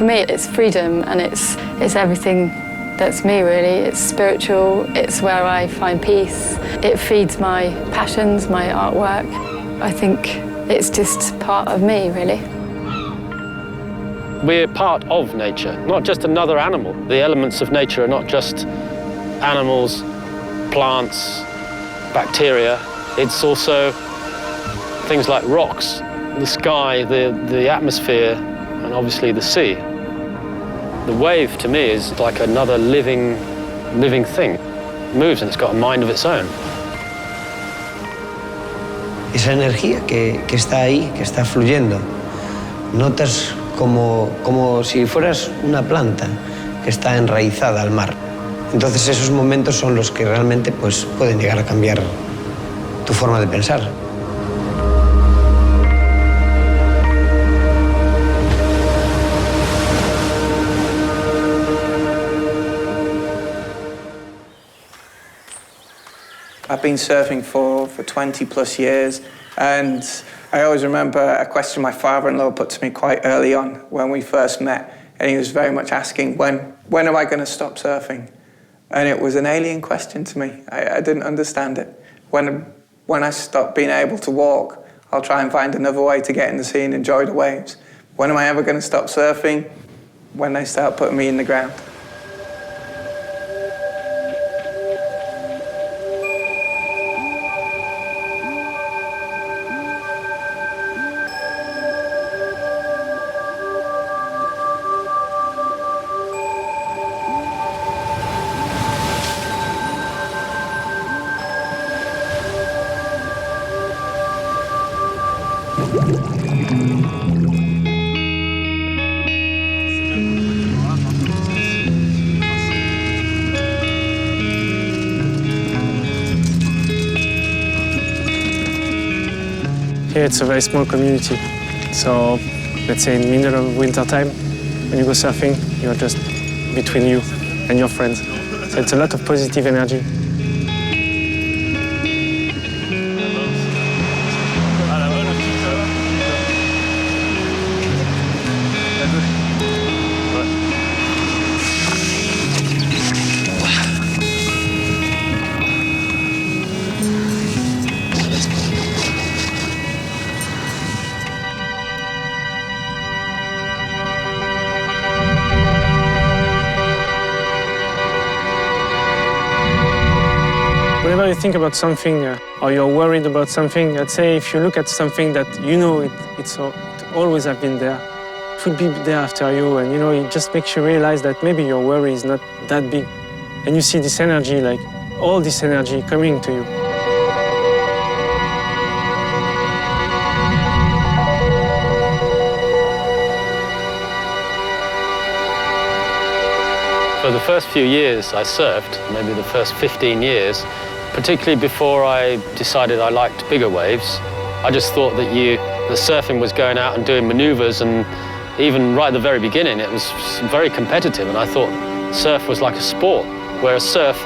me, it's freedom, and it's everything that's me, really. It's spiritual, it's where I find peace. It feeds my passions, my artwork. I think it's just part of me, really. We're part of nature, not just another animal. The elements of nature are not just animals, plants, bacteria. It's also things like rocks, the sky, the atmosphere, and obviously the sea. The wave, to me, is like another living thing. It moves and it's got a mind of its own. Esa energía que está ahí, que está fluyendo, notas como si fueras una planta que está enraizada al mar. Entonces esos momentos son los que realmente pues, pueden llegar a cambiar tu forma de pensar. I've been surfing for 20 plus years, and I always remember a question my father-in-law put to me quite early on when we first met, and he was very much asking, when am I going to stop surfing? And it was an alien question to me. I didn't understand it. When I stop being able to walk, I'll try and find another way to get in the sea and enjoy the waves. When am I ever going to stop surfing? When they start putting me in the ground. Here it's a very small community. So let's say in middle of winter time, when you go surfing, you're just between you and your friends. So it's a lot of positive energy. Whenever you think about something or you're worried about something, I'd say if you look at something that you know it always have been there, it will be there after you, and it just makes you realize that maybe your worry is not that big. And you see this energy, like all this energy coming to you. For the first few years I surfed, maybe the first 15 years, particularly before I decided I liked bigger waves, I just thought that the surfing was going out and doing maneuvers, and even right at the very beginning it was very competitive, and I thought surf was like a sport, whereas surf,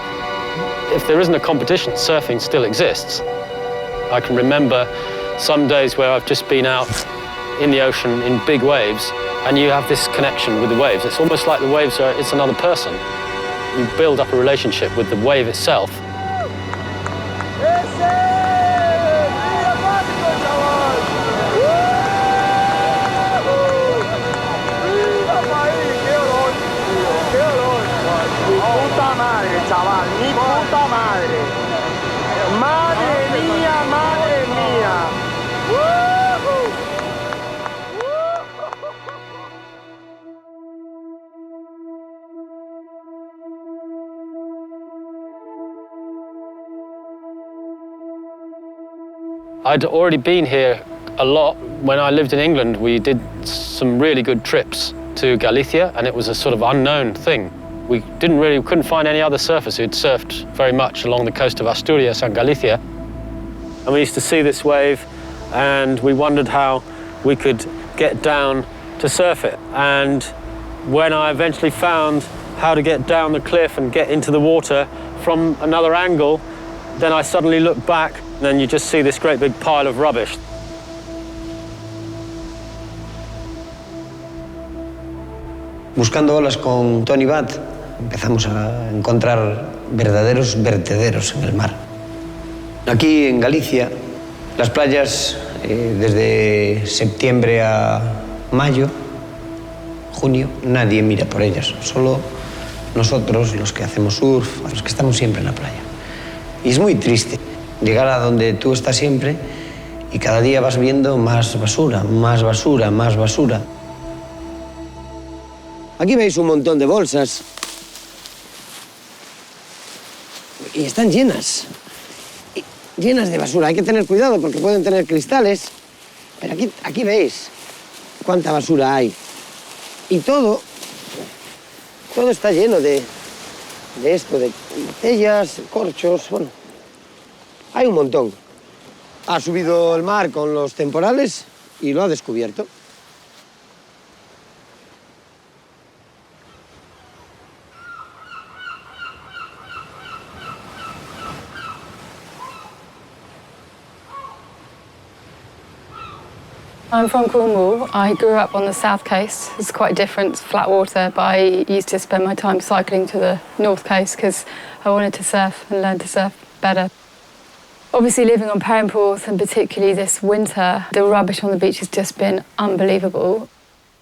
if there isn't a competition, surfing still exists. I can remember some days where I've just been out in the ocean in big waves, and you have this connection with the waves. It's almost like the waves it's another person. You build up a relationship with the wave itself. I'd already been here a lot. When I lived in England, we did some really good trips to Galicia, and it was a sort of unknown thing. We couldn't find any other surfers who'd surfed very much along the coast of Asturias and Galicia. And we used to see this wave, and we wondered how we could get down to surf it. And when I eventually found how to get down the cliff and get into the water from another angle, then I suddenly looked back, and then you just see this great big pile of rubbish. Buscando olas con Tony Bat, empezamos a encontrar verdaderos vertederos en el mar. Aquí en Galicia, las playas desde septiembre a mayo, junio, nadie mira por ellas, solo nosotros, los que hacemos surf, los que estamos siempre en la playa. Y es muy triste llegar a donde tú estás siempre y cada día vas viendo más basura, más basura, más basura. Aquí veis un montón de bolsas y están llenas, llenas de basura. Hay que tener cuidado porque pueden tener cristales, pero aquí veis cuánta basura hay. Y todo está lleno de esto, de botellas, corchos, bueno, hay un montón. Ha subido el mar con los temporales y lo ha descubierto. I'm from Cornwall. I grew up on the south coast. It's quite different, flat water, but I used to spend my time cycling to the north coast because I wanted to surf and learn to surf better. Obviously living on Perranporth, and particularly this winter, the rubbish on the beach has just been unbelievable.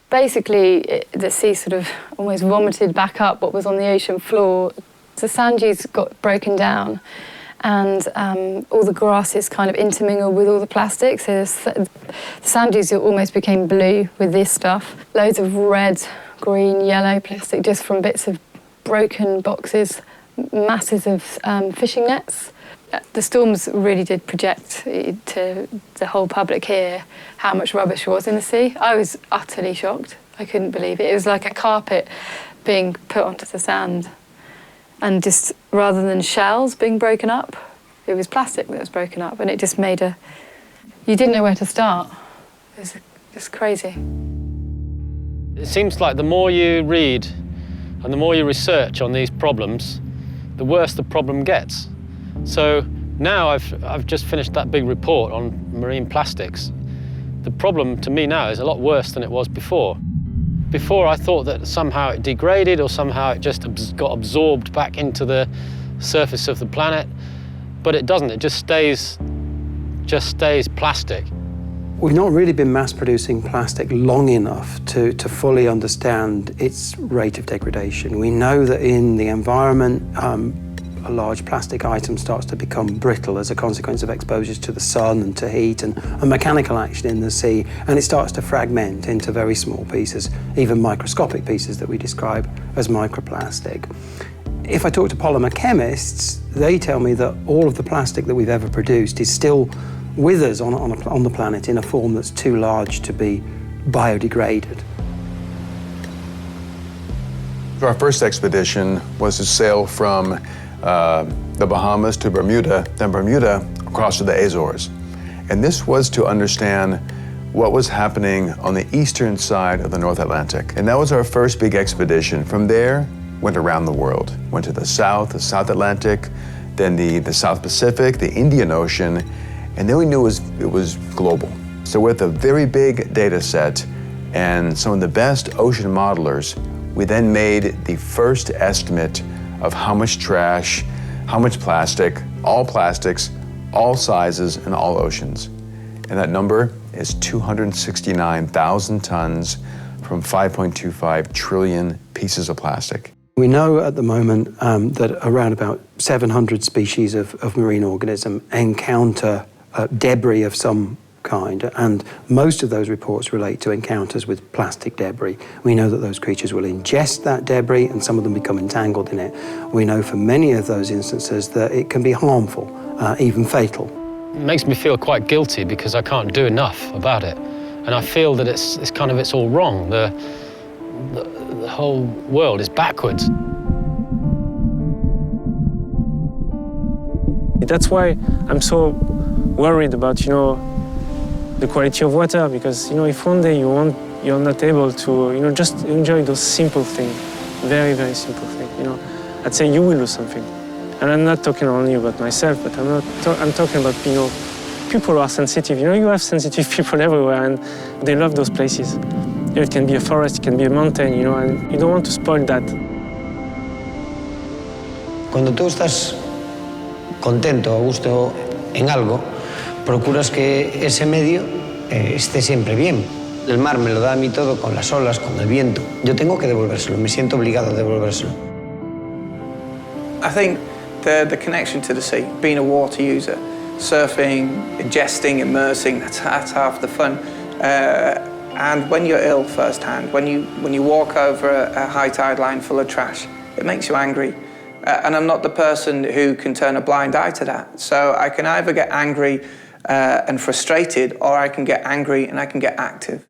Basically, the sea sort of almost vomited back up what was on the ocean floor. The sand dunes got broken down, and all the grasses kind of intermingled with all the plastics. So the sand dunes almost became blue with this stuff. Loads of red, green, yellow plastic just from bits of broken boxes, masses of fishing nets. The storms really did project to the whole public here how much rubbish was in the sea. I was utterly shocked. I couldn't believe it. It was like a carpet being put onto the sand. And just rather than shells being broken up, it was plastic that was broken up, and it just made you didn't know where to start. It was just crazy. It seems like the more you read and the more you research on these problems, the worse the problem gets. So now I've just finished that big report on marine plastics. The problem to me now is a lot worse than it was before. Before I thought that somehow it degraded or somehow it just got absorbed back into the surface of the planet, but it doesn't. It just stays plastic. We've not really been mass producing plastic long enough to fully understand its rate of degradation. We know that in the environment, a large plastic item starts to become brittle as a consequence of exposures to the sun and to heat and a mechanical action in the sea, and it starts to fragment into very small pieces, even microscopic pieces that we describe as microplastic. If I talk to polymer chemists, they tell me that all of the plastic that we've ever produced is still with us on the planet in a form that's too large to be biodegraded. Our first expedition was to sail from the Bahamas to Bermuda, then Bermuda across to the Azores. And this was to understand what was happening on the eastern side of the North Atlantic. And that was our first big expedition. From there, went around the world. Went to the South Atlantic, then the South Pacific, the Indian Ocean, and then we knew it was global. So with a very big data set and some of the best ocean modelers, we then made the first estimate of how much trash, how much plastic, all plastics, all sizes, and all oceans. And that number is 269,000 tons from 5.25 trillion pieces of plastic. We know at the moment that around about 700 species of marine organism encounter debris of some kind, and most of those reports relate to encounters with plastic debris. We know that those creatures will ingest that debris and some of them become entangled in it. We know for many of those instances that it can be harmful, even fatal. It makes me feel quite guilty because I can't do enough about it. And I feel that it's all wrong. The whole world is backwards. That's why I'm so worried about, the quality of water, because, if one day you're not able to, just enjoy those simple things, very, very simple things, I'd say you will lose something. And I'm not talking only about myself, but I'm talking about, people who are sensitive. You have sensitive people everywhere, and they love those places. It can be a forest, it can be a mountain, you know, and you don't want to spoil that. Cuando tú estás contento, a gusto en algo, procuras que ese medio esté siempre bien. El mar me lo da a mí todo con las olas, con el viento. Yo tengo que devolvérselo, me siento obligado a devolvérselo. I think the connection to the sea, being a water user, surfing, ingesting, immersing, that's half the fun. And when you're ill firsthand, when you walk over a high tide line full of trash, it makes you angry. And I'm not the person who can turn a blind eye to that. So I can either get angry and frustrated, or I can get angry and I can get active.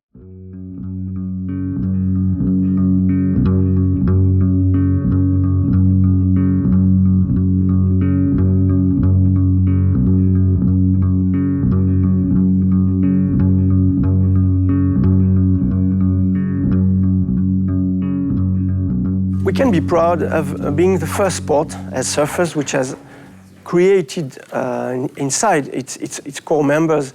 We can be proud of being the first sport as surfers which has created inside its core members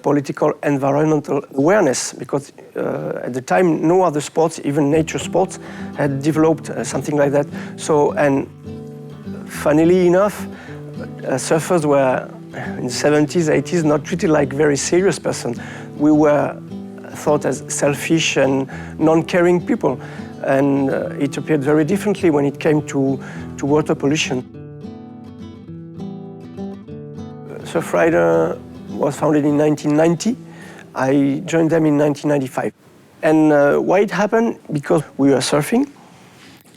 political environmental awareness, because at the time no other sports, even nature sports, had developed something like that. So, and funnily enough, surfers were in the 70s, 80s not treated like very serious person. We were thought as selfish and non-caring people. And it appeared very differently when it came to water pollution. Surfrider was founded in 1990. I joined them in 1995. And why it happened? Because we were surfing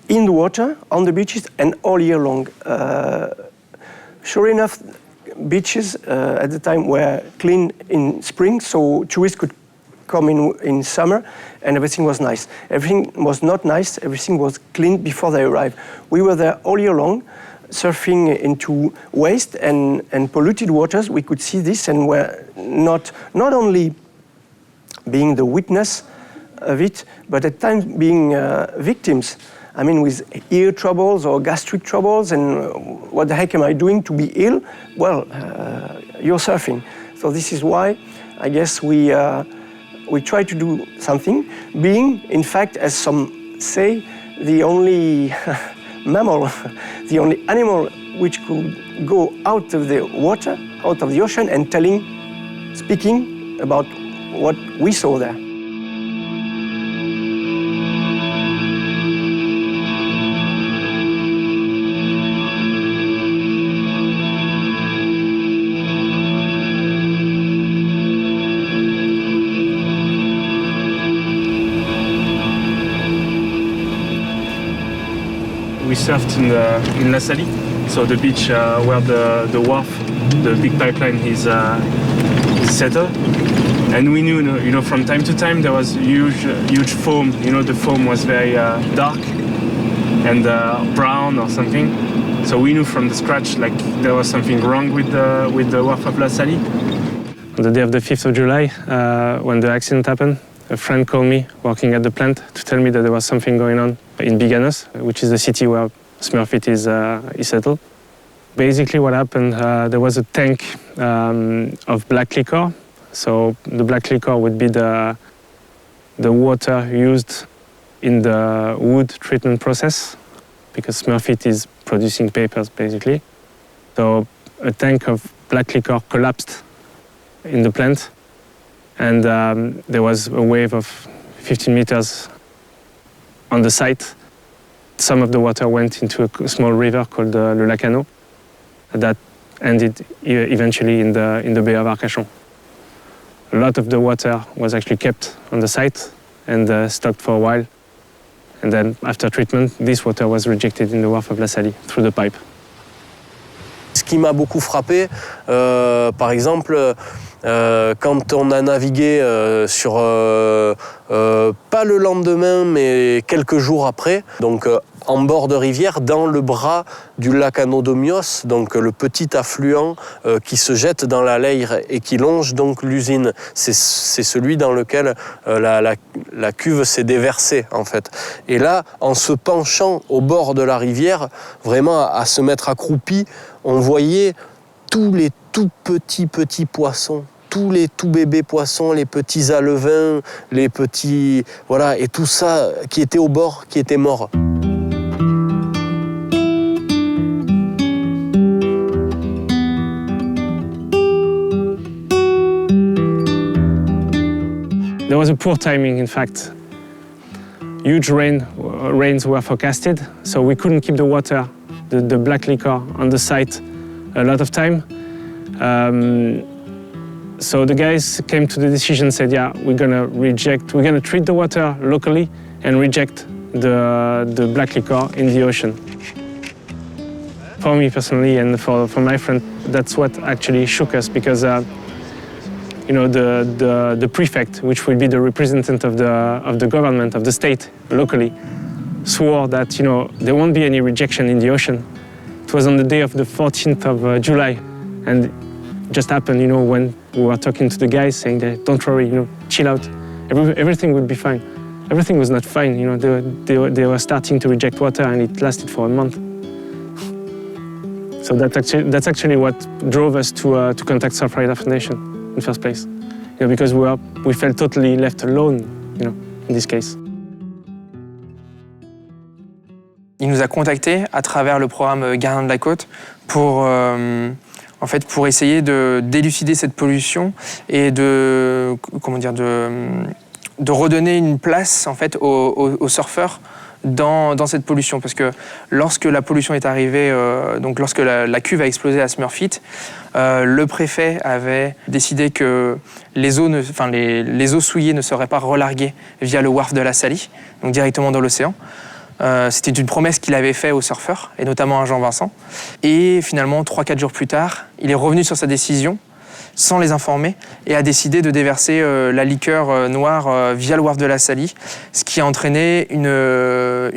in the water, on the beaches, and all year long. Sure enough, beaches at the time were clean in spring, so tourists could come in summer, and everything was nice. Everything was not nice, everything was clean before they arrived. We were there all year long, surfing into waste and polluted waters. We could see this, and were not only being the witness of it, but at times being victims. I mean, with ear troubles or gastric troubles, and what the heck am I doing to be ill? Well, you're surfing. So this is why, I guess, we try to do something, being, in fact, as some say, the only mammal, the only animal which could go out of the water, out of the ocean, and speaking about what we saw there. We surfed in La Salie, so the beach where the wharf, the big pipeline is settled. And we knew, you know, from time to time there was huge foam. You know, the foam was very dark and brown or something. So we knew from the scratch like there was something wrong with the wharf of La Salie. On the day of the 5th of July, when the accident happened, a friend called me working at the plant to tell me that there was something going on in Denounces, which is the city where Smurfit is settled. Basically what happened, there was a tank of black liquor. So the black liquor would be the water used in the wood treatment process, because Smurfit is producing papers basically. So a tank of black liquor collapsed in the plant, and there was a wave of 15 meters on the site. Some of the water went into a small river called Le Lacano that ended eventually in the Bay of Arcachon. A lot of the water was actually kept on the site and stocked for a while. And then after treatment, this water was rejected in the wharf of La Salie through the pipe. Ce qui m'a beaucoup frappé, par exemple, quand on a navigué sur, pas le lendemain, mais quelques jours après, donc en bord de rivière, dans le bras du lac Anodomios, donc le petit affluent qui se jette dans la Leyre et qui longe donc l'usine. C'est celui dans lequel la cuve s'est déversée, en fait. Et là, en se penchant au bord de la rivière, vraiment à se mettre accroupi, on voyait tous les tout petits poissons, tous les tout bébés poissons, les petits alevins, les petits... Voilà, et tout ça qui était au bord, qui était mort. There was a poor timing, in fact. Huge rains were forecasted, so we couldn't keep the water, the black liquor, on the site a lot of time. So the guys came to the decision, said, yeah, we're gonna treat the water locally and reject the black liquor in the ocean. For me personally and for my friend, that's what actually shook us, because you know, the prefect, which will be the representative of the government, of the state locally, swore that, you know, there won't be any rejection in the ocean. It was on the day of the 14th of July, and it just happened, you know, when we were talking to the guys, saying that, don't worry, you know, chill out, everything will be fine. Everything was not fine, you know, they were starting to reject water, and it lasted for a month. So that's actually what drove us to contact Surfrider Foundation in the first place, you know, because we felt totally left alone, you know, in this case. Il nous a contactés à travers le programme Gardiens de la Côte pour essayer de d'élucider cette pollution et de redonner une place en fait aux surfeurs dans cette pollution, parce que lorsque la pollution est arrivée, donc lorsque la cuve a explosé à Smurfit, le préfet avait décidé que les eaux souillées ne seraient pas relarguées via le wharf de la Saly, donc directement dans l'océan. C'était une promesse qu'il avait faite aux surfeurs, et notamment à Jean-Vincent. Et finalement, 3-4 jours plus tard, il est revenu sur sa décision, sans les informer, et a décidé de déverser la liqueur noire via le wharf de la Saly, ce qui a entraîné une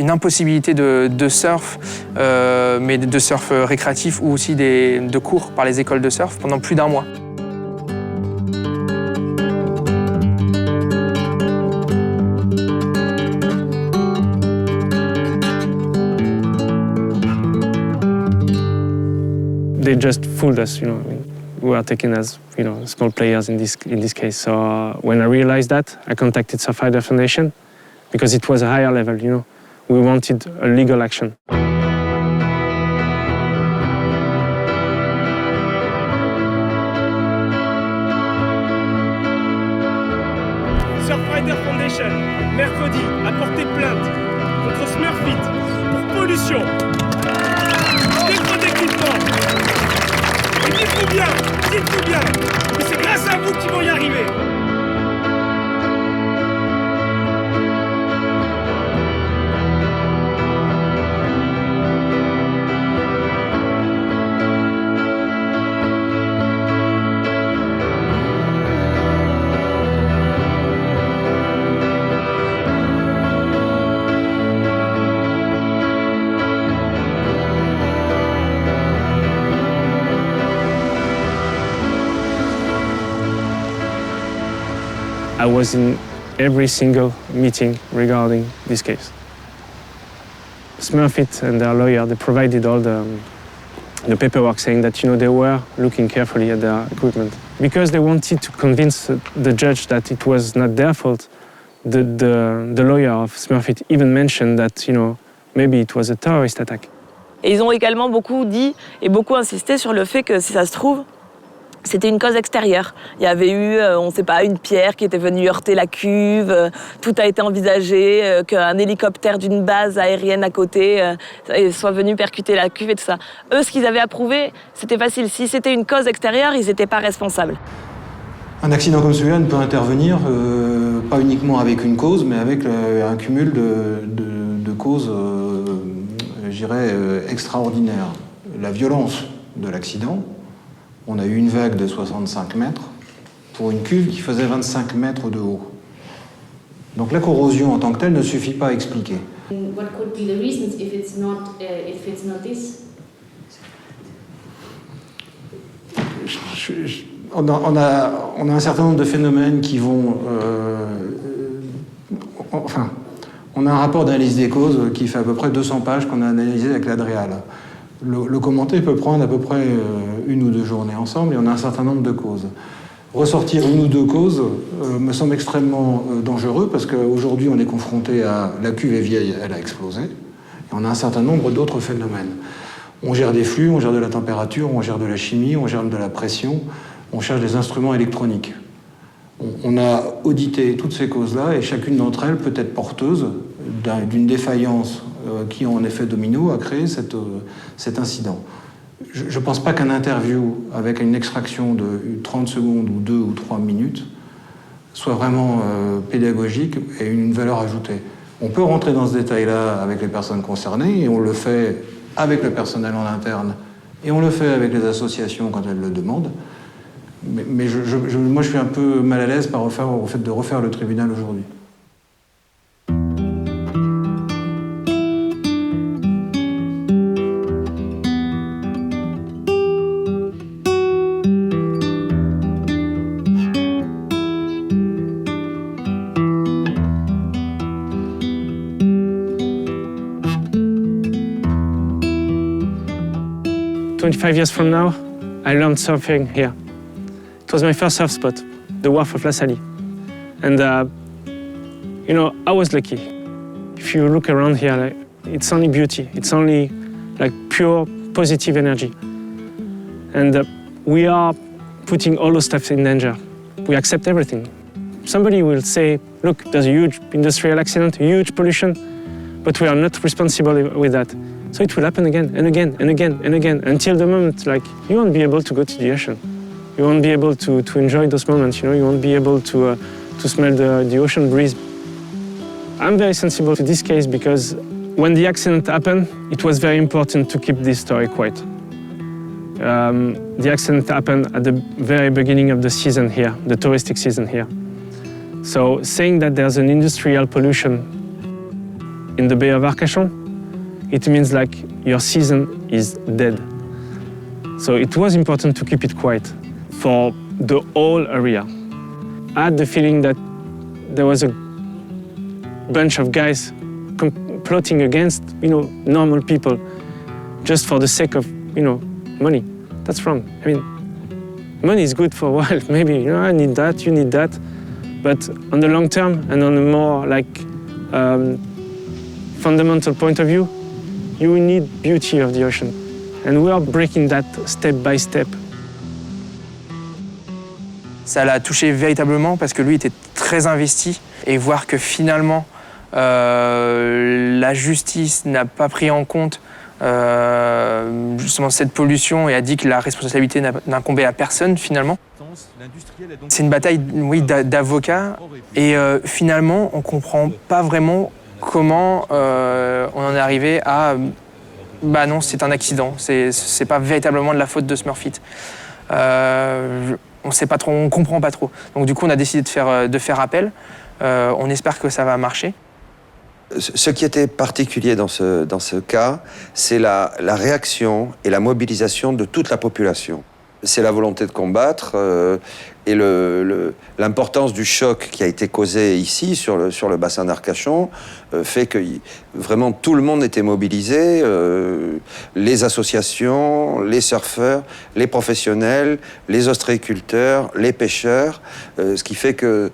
impossibilité de surf, mais de surf récréatif ou aussi de cours par les écoles de surf pendant plus d'1 mois. They just fooled us, you know. We were taken as, you know, small players in this case. So when I realized that, I contacted Surfrider Foundation, because it was a higher level, you know. We wanted a legal action. Surfrider Foundation, mercredi, a porté plainte contre Smurfit pour pollution, défaut d'équipement. Et dites-vous bien, que c'est grâce à vous qu'ils vont y arriver. I was in every single meeting regarding this case. Smurfit and their lawyer, they provided all the paperwork saying that, you know, they were looking carefully at their equipment. Because they wanted to convince the judge that it was not their fault, the lawyer of Smurfit even mentioned that, you know, maybe it was a terrorist attack. Et ils ont également beaucoup dit et beaucoup insisté sur le fait que, si ça se trouve, c'était une cause extérieure. Il y avait eu, on ne sait pas, une pierre qui était venue heurter la cuve, tout a été envisagé, qu'un hélicoptère d'une base aérienne à côté soit venu percuter la cuve et tout ça. Eux, ce qu'ils avaient approuvé, c'était facile. Si c'était une cause extérieure, ils n'étaient pas responsables. Un accident comme celui-là ne peut intervenir pas uniquement avec une cause, mais avec un cumul de causes, je dirais, extraordinaires. La violence de l'accident. On a eu une vague de 65 mètres pour une cuve qui faisait 25 mètres de haut. Donc la corrosion en tant que telle ne suffit pas à expliquer. What could be the reasons if it's not this? On a un certain nombre de phénomènes qui vont... on a un rapport d'analyse des causes qui fait à peu près 200 pages qu'on a analysé avec l'Adréal. Le commenter peut prendre à peu près 1 ou 2 journées ensemble, et on a un certain nombre de causes. Ressortir une ou deux causes me semble extrêmement dangereux parce qu'aujourd'hui on est confronté à la cuve est vieille, elle a explosé, et on a un certain nombre d'autres phénomènes. On gère des flux, on gère de la température, on gère de la chimie, on gère de la pression, on cherche des instruments électroniques. On a audité toutes ces causes-là et chacune d'entre elles peut être porteuse d'une défaillance qui, en effet domino, a créé cet incident. Je ne pense pas qu'un interview avec une extraction de 30 secondes ou 2 ou 3 minutes soit vraiment pédagogique et une valeur ajoutée. On peut rentrer dans ce détail-là avec les personnes concernées et on le fait avec le personnel en interne et on le fait avec les associations quand elles le demandent. Mais moi, je suis un peu mal à l'aise au fait de refaire le tribunal aujourd'hui. "25 years from now, I learned surfing here. It was my first surf spot, the wharf of La Salle. And, I was lucky. If you look around here, it's only beauty. It's only pure positive energy. And we are putting all those stuff in danger. We accept everything. Somebody will say, look, there's a huge industrial accident, huge pollution, but we are not responsible with that. So it will happen again and again and again and again until the moment, you won't be able to go to the ocean. You won't be able to enjoy those moments, you won't be able to smell the ocean breeze. I'm very sensible to this case because when the accident happened, it was very important to keep this story quiet. The accident happened at the very beginning of the season here, the touristic season here. So saying that there's an industrial pollution in the Bay of Arcachon, it means your season is dead. So it was important to keep it quiet for the whole area. I had the feeling that there was a bunch of guys plotting against, normal people just for the sake of, money. That's wrong. I mean, money is good for a while. Maybe, I need that, you need that. But on the long term and on a more fundamental point of view, you need beauty of the ocean. And we are breaking that step by step. Ça l'a touché véritablement parce que lui était très investi et voir que finalement la justice n'a pas pris en compte justement cette pollution et a dit que la responsabilité n'incombait à personne finalement. C'est une bataille d'avocats et finalement on comprend pas vraiment comment on en est arrivé à non, c'est un accident, c'est pas véritablement de la faute de Smurfit. On sait pas trop, on comprend pas trop. Donc du coup, on a décidé de faire appel. On espère que ça va marcher. Ce qui était particulier dans ce cas, c'est la réaction et la mobilisation de toute la population. C'est la volonté de combattre et l'importance du choc qui a été causé ici, sur le bassin d'Arcachon, fait que vraiment tout le monde était mobilisé, les associations, les surfeurs, les professionnels, les ostréiculteurs, les pêcheurs, ce qui fait que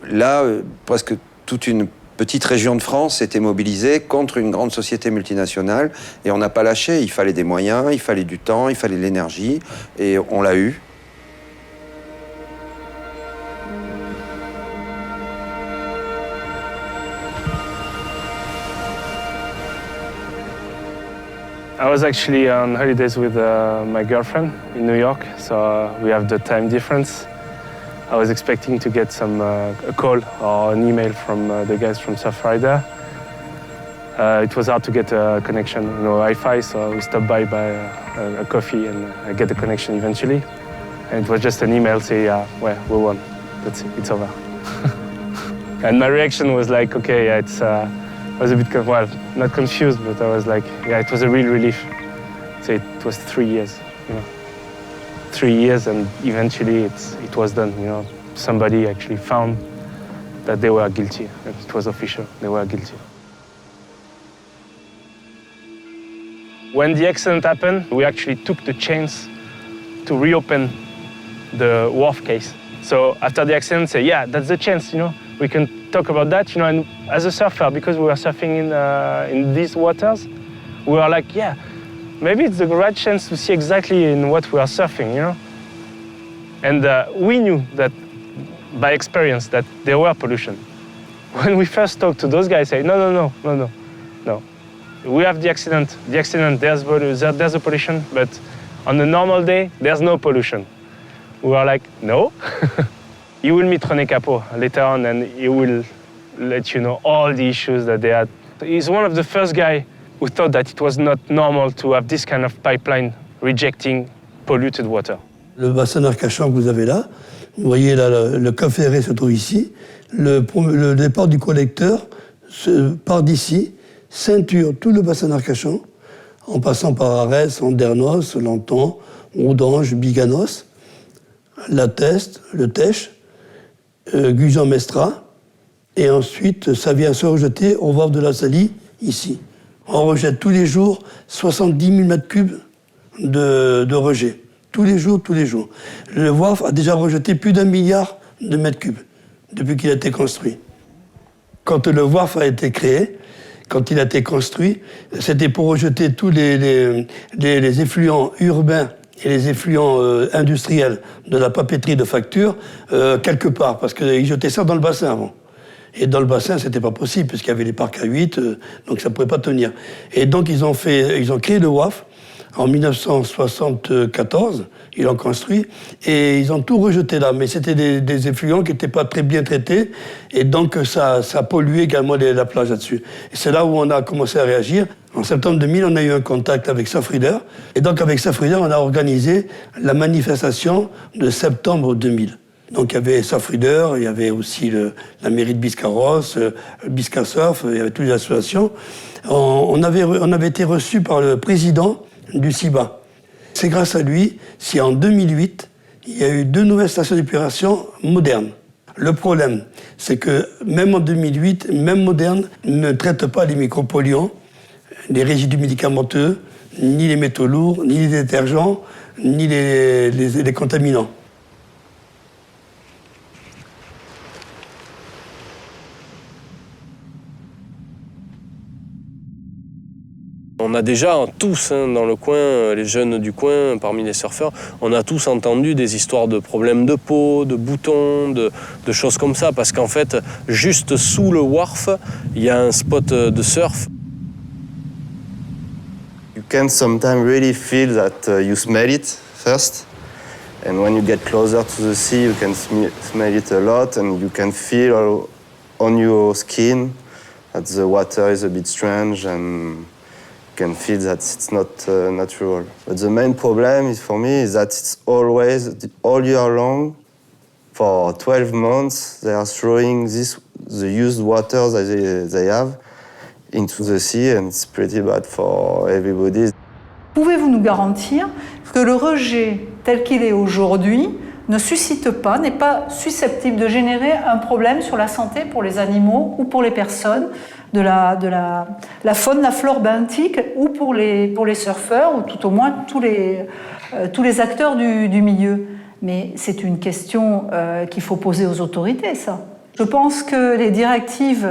là, presque toute une petite région de France était mobilisée contre une grande société multinationale et on n'a pas lâché. Il fallait des moyens, il fallait du temps, il fallait de l'énergie et on l'a eu. I was actually on holidays with my girlfriend in New York, so we have the time difference. I was expecting to get a call or an email from the guys from Surfrider. It was hard to get a connection, Wi-Fi, so we stopped by a coffee and I get the connection eventually. And it was just an email saying, we won. That's it, it's over. And my reaction was okay, I was a bit, not confused, but I was it was a real relief. So it was 3 years, 3 years, and eventually it was done. Somebody actually found that they were guilty. It was official. They were guilty. When the accident happened, we actually took the chance to reopen the wharf case. So after the accident, say, yeah, that's the chance, you know. We can talk about that, you know. And as a surfer, because we were surfing in these waters, we were like, yeah, maybe it's the right chance to see exactly in what we are surfing, you know. And we knew that by experience that there were pollution. When we first talked to those guys, say, no. We have the accident, there's a pollution, but on a normal day, there's no pollution. We were like, no. You will meet René Capot later on and he will let you know all the issues that they had. He's one of the first guys who thought that it was not normal to have this kind of pipeline rejecting polluted water. Le bassin d'Arcachon que vous avez là, vous voyez là, le cap ferré se trouve ici. Le départ du collecteur part d'ici, ceinture tout le bassin d'Arcachon, en passant par Arès, Andernos, Lanton, Oudange, Biganos, La Teste, le Tèche, Gujan-Mestra, et ensuite ça vient se rejeter au wharf de la Salie, ici. On rejette tous les jours 70 000 mètres cubes de rejet. Tous les jours. Le wharf a déjà rejeté plus d'1 milliard de mètres cubes depuis qu'il a été construit. Quand le wharf a été créé, quand il a été construit, c'était pour rejeter tous les effluents urbains et les effluents industriels de la papeterie de facture quelque part, parce qu'ils jetaient ça dans le bassin avant. Et dans le bassin, c'était pas possible, puisqu'il y avait les parcs à 8, donc ça pouvait pas tenir. Et donc ils ont créé le WAF en 1974, ils l'ont construit, et ils ont tout rejeté là. Mais c'était des effluents qui n'étaient pas très bien traités, et donc ça polluait également la plage là-dessus. Et c'est là où on a commencé à réagir. En septembre 2000, on a eu un contact avec Surfrider, et donc avec Surfrider, on a organisé la manifestation de septembre 2000. Donc il y avait Surfrider, il y avait aussi la mairie de Biscarrosse, Biscarsurf, il y avait toutes les associations. On avait été reçus par le président du CIBA. C'est grâce à lui si en 2008, il y a eu 2 nouvelles stations d'épuration modernes. Le problème, c'est que même en 2008, même modernes ne traitent pas les micropolluants, les résidus médicamenteux, ni les métaux lourds, ni les détergents, ni les contaminants. On a déjà tous dans le coin, les jeunes du coin, parmi les surfeurs, on a tous entendu des histoires de problèmes de peau, de boutons, de choses comme ça, parce qu'en fait, juste sous le wharf, il y a un spot de surf. You can sometimes really feel that you smell it first, and when you get closer to the sea, you can smell it a lot, and you can feel on your skin that the water is a bit strange, and can feel that it's not natural. But the main problem is for me is that it's always, all year long, for 12 months, they are throwing the used water that they have into the sea, and it's pretty bad for everybody. Pouvez-vous nous garantir que le rejet tel qu'il est aujourd'hui ne suscite pas, n'est pas susceptible de générer un problème sur la santé pour les animaux ou pour les personnes, de la faune, la flore benthique, ou pour les surfeurs, ou tout au moins tous les acteurs du milieu. Mais c'est une question qu'il faut poser aux autorités, ça. Je pense que les directives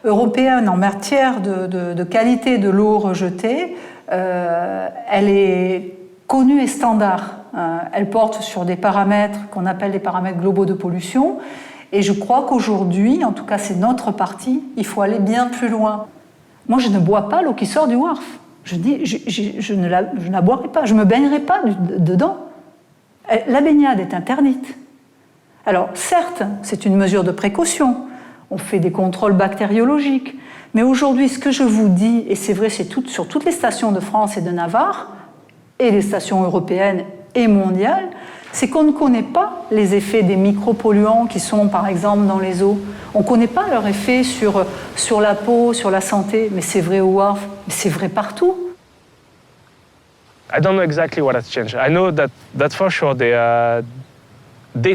européennes en matière de qualité de l'eau rejetée, elle est connue et standard. Elle porte sur des paramètres qu'on appelle des paramètres globaux de pollution. Et je crois qu'aujourd'hui, en tout cas c'est notre parti, il faut aller bien plus loin. Moi, je ne bois pas l'eau qui sort du wharf. Je ne la boirai pas, je ne me baignerai pas dedans. La baignade est interdite. Alors, certes, c'est une mesure de précaution. On fait des contrôles bactériologiques. Mais aujourd'hui, ce que je vous dis, et c'est vrai sur toutes les stations de France et de Navarre, et les stations européennes et mondiales, c'est qu'on ne connaît pas les effets des micropolluants qui sont, par exemple, dans les eaux. On ne connaît pas leur effet sur la peau, sur la santé. Mais c'est vrai au wharf, mais c'est vrai partout. I don't know exactly what has changed. I know that for sure they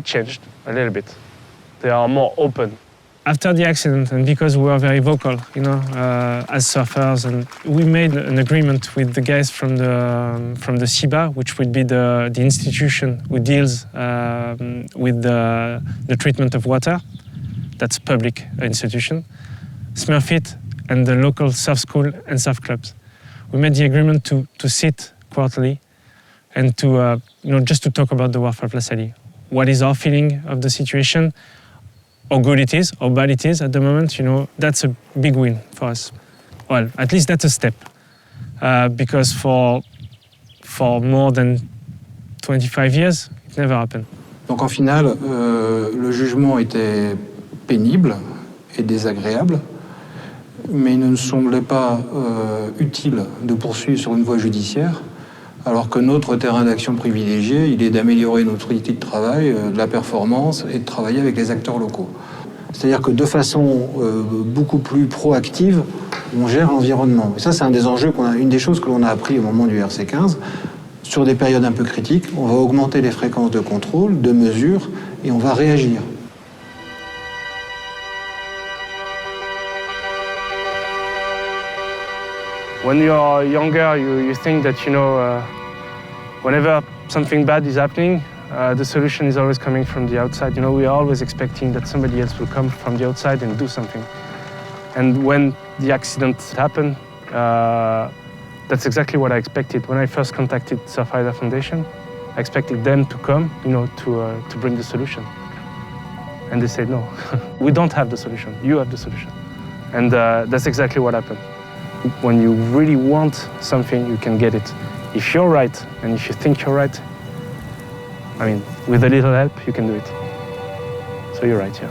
changed a little bit. They are more open. after the accident, and because we were very vocal, as surfers, and we made an agreement with the guys from the SIBA, which would be the institution who deals with the treatment of water. That's a public institution. Smurfit and the local surf school and surf clubs. We made the agreement to sit quarterly and to just to talk about the wharf of La Salie. What is our feeling of the situation? How good it is, how bad it is at the moment, that's a big win for us. Well, at least that's a step. Because for more than 25 years, it never happened. Donc en finale, le jugement était pénible et désagréable, mais il ne nous semblait pas utile de poursuivre sur une voie judiciaire, alors que notre terrain d'action privilégié, il est d'améliorer notre outil de travail, de la performance et de travailler avec les acteurs locaux. C'est-à-dire que de façon beaucoup plus proactive, on gère l'environnement. Et ça, c'est un des enjeux une des choses que l'on a appris au moment du RC15. Sur des périodes un peu critiques, on va augmenter les fréquences de contrôle, de mesure, et on va réagir. When you're younger, you think that, whenever something bad is happening, the solution is always coming from the outside. We are always expecting that somebody else will come from the outside and do something. And when the accident happened, that's exactly what I expected. When I first contacted Surfrider Foundation, I expected them to come, to bring the solution. And they said, no, we don't have the solution. You have the solution. And that's exactly what happened. When you really want something, you can get it. If you're right, and if you think you're right, with a little help, you can do it. So you're right, yeah.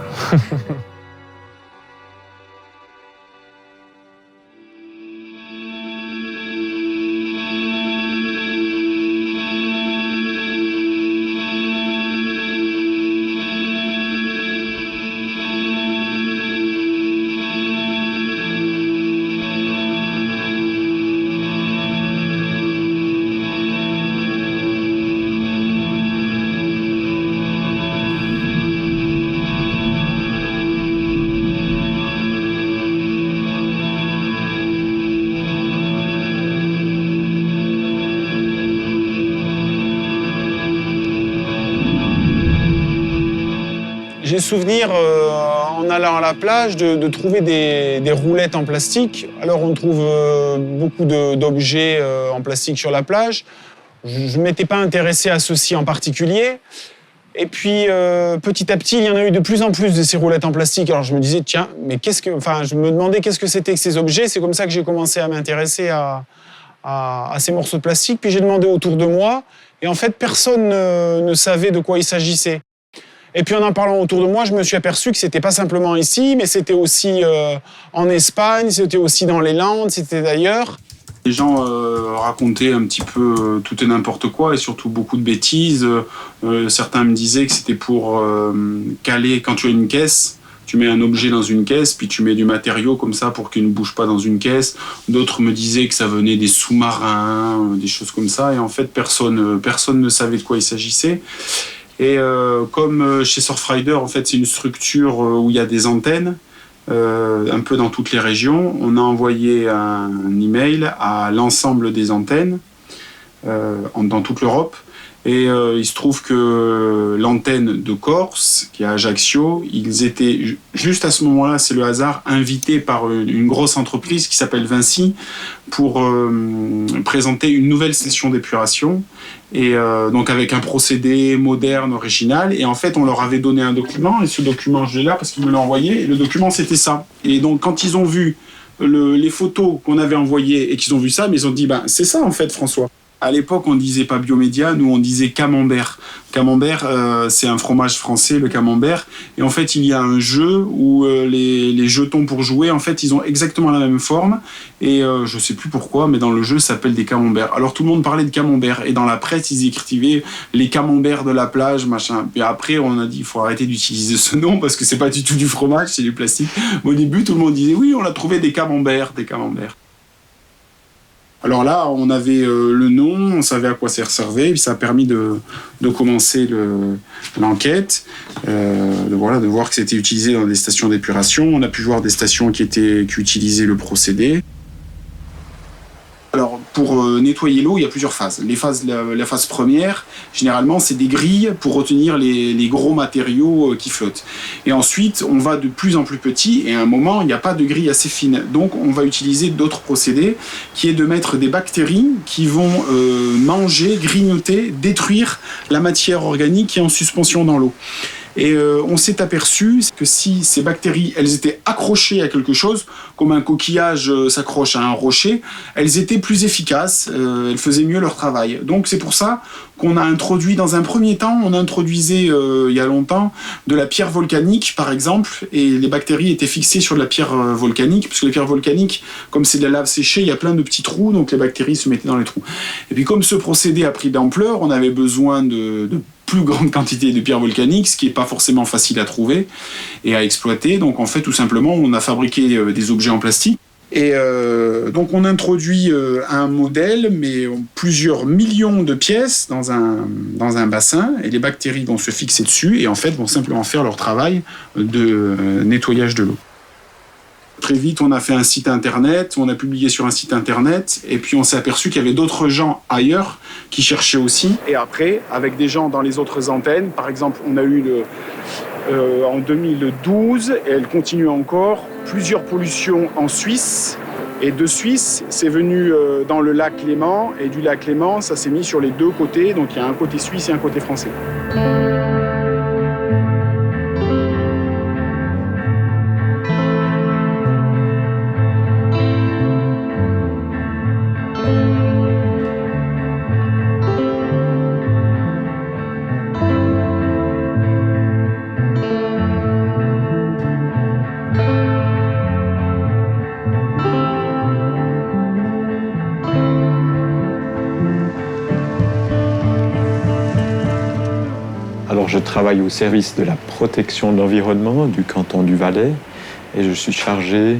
J'ai souvenir, en allant à la plage, de trouver des roulettes en plastique. Alors on trouve beaucoup d'objets en plastique sur la plage. Je ne m'étais pas intéressé à ceci en particulier. Et puis petit à petit, il y en a eu de plus en plus de ces roulettes en plastique. Alors je me disais, tiens, mais je me demandais qu'est-ce que c'était que ces objets. C'est comme ça que j'ai commencé à m'intéresser à ces morceaux de plastique. Puis j'ai demandé autour de moi. Et en fait, personne ne savait de quoi il s'agissait. Et puis en parlant autour de moi, je me suis aperçu que c'était pas simplement ici, mais c'était aussi en Espagne, c'était aussi dans les Landes, c'était d'ailleurs. Les gens racontaient un petit peu tout et n'importe quoi et surtout beaucoup de bêtises. Certains me disaient que c'était pour caler, quand tu as une caisse, tu mets un objet dans une caisse, puis tu mets du matériau comme ça pour qu'il ne bouge pas dans une caisse. D'autres me disaient que ça venait des sous-marins, des choses comme ça. Et en fait, personne ne savait de quoi il s'agissait. Et comme chez Surfrider, en fait, c'est une structure où il y a des antennes, un peu dans toutes les régions, on a envoyé un email à l'ensemble des antennes dans toute l'Europe. Et il se trouve que l'antenne de Corse, qui est à Ajaccio, ils étaient juste à ce moment-là, c'est le hasard, invités par une grosse entreprise qui s'appelle Vinci pour présenter une nouvelle station d'épuration. Et donc avec un procédé moderne, original. Et en fait, on leur avait donné un document. Et ce document, je l'ai là parce qu'ils me l'ont envoyé. Et le document, c'était ça. Et donc, quand ils ont vu les photos qu'on avait envoyées et qu'ils ont vu ça, mais ils ont dit, c'est ça en fait, François. À l'époque, on disait pas biomédia, nous on disait camembert. Camembert, c'est un fromage français, le camembert. Et en fait, il y a un jeu où les jetons pour jouer, en fait, ils ont exactement la même forme. Et je sais plus pourquoi, mais dans le jeu, ça s'appelle des camemberts. Alors tout le monde parlait de camembert. Et dans la presse, ils écrivaient les camemberts de la plage, machin. Puis après, on a dit, il faut arrêter d'utiliser ce nom parce que c'est pas du tout du fromage, c'est du plastique. Mais au début, tout le monde disait, oui, on a trouvé des camemberts, des camemberts. Alors là, on avait le nom, on savait à quoi ça servait, puis ça a permis de commencer l'enquête, de voir que c'était utilisé dans des stations d'épuration. On a pu voir des stations qui utilisaient le procédé. Alors, pour nettoyer l'eau, il y a plusieurs phases. La phase première, généralement, c'est des grilles pour retenir les gros matériaux qui flottent. Et ensuite, on va de plus en plus petit, et à un moment, il n'y a pas de grille assez fine. Donc, on va utiliser d'autres procédés, qui est de mettre des bactéries qui vont manger, grignoter, détruire la matière organique qui est en suspension dans l'eau. Et on s'est aperçu que si ces bactéries, elles étaient accrochées à quelque chose, comme un coquillage s'accroche à un rocher, elles étaient plus efficaces, elles faisaient mieux leur travail. Donc c'est pour ça qu'on a introduit, dans un premier temps, on introduisait il y a longtemps de la pierre volcanique, par exemple, et les bactéries étaient fixées sur de la pierre volcanique, puisque les pierres volcaniques, comme c'est de la lave séchée, il y a plein de petits trous, donc les bactéries se mettaient dans les trous. Et puis comme ce procédé a pris d'ampleur, on avait besoin de plus grande quantité de pierres volcaniques, ce qui n'est pas forcément facile à trouver et à exploiter. Donc en fait, tout simplement, on a fabriqué des objets en plastique. Et donc on introduit un modèle, mais plusieurs millions de pièces dans un bassin, et les bactéries vont se fixer dessus et en fait vont simplement faire leur travail de nettoyage de l'eau. Très vite, on a fait un site internet, on a publié sur un site internet, et puis on s'est aperçu qu'il y avait d'autres gens ailleurs qui cherchaient aussi. Et après, avec des gens dans les autres antennes, par exemple, on a eu en 2012, et elle continue encore, plusieurs pollutions en Suisse. Et de Suisse, c'est venu dans le lac Léman, et du lac Léman, ça s'est mis sur les deux côtés, donc il y a un côté suisse et un côté français. Je travaille au service de la protection de l'environnement du canton du Valais et je suis chargé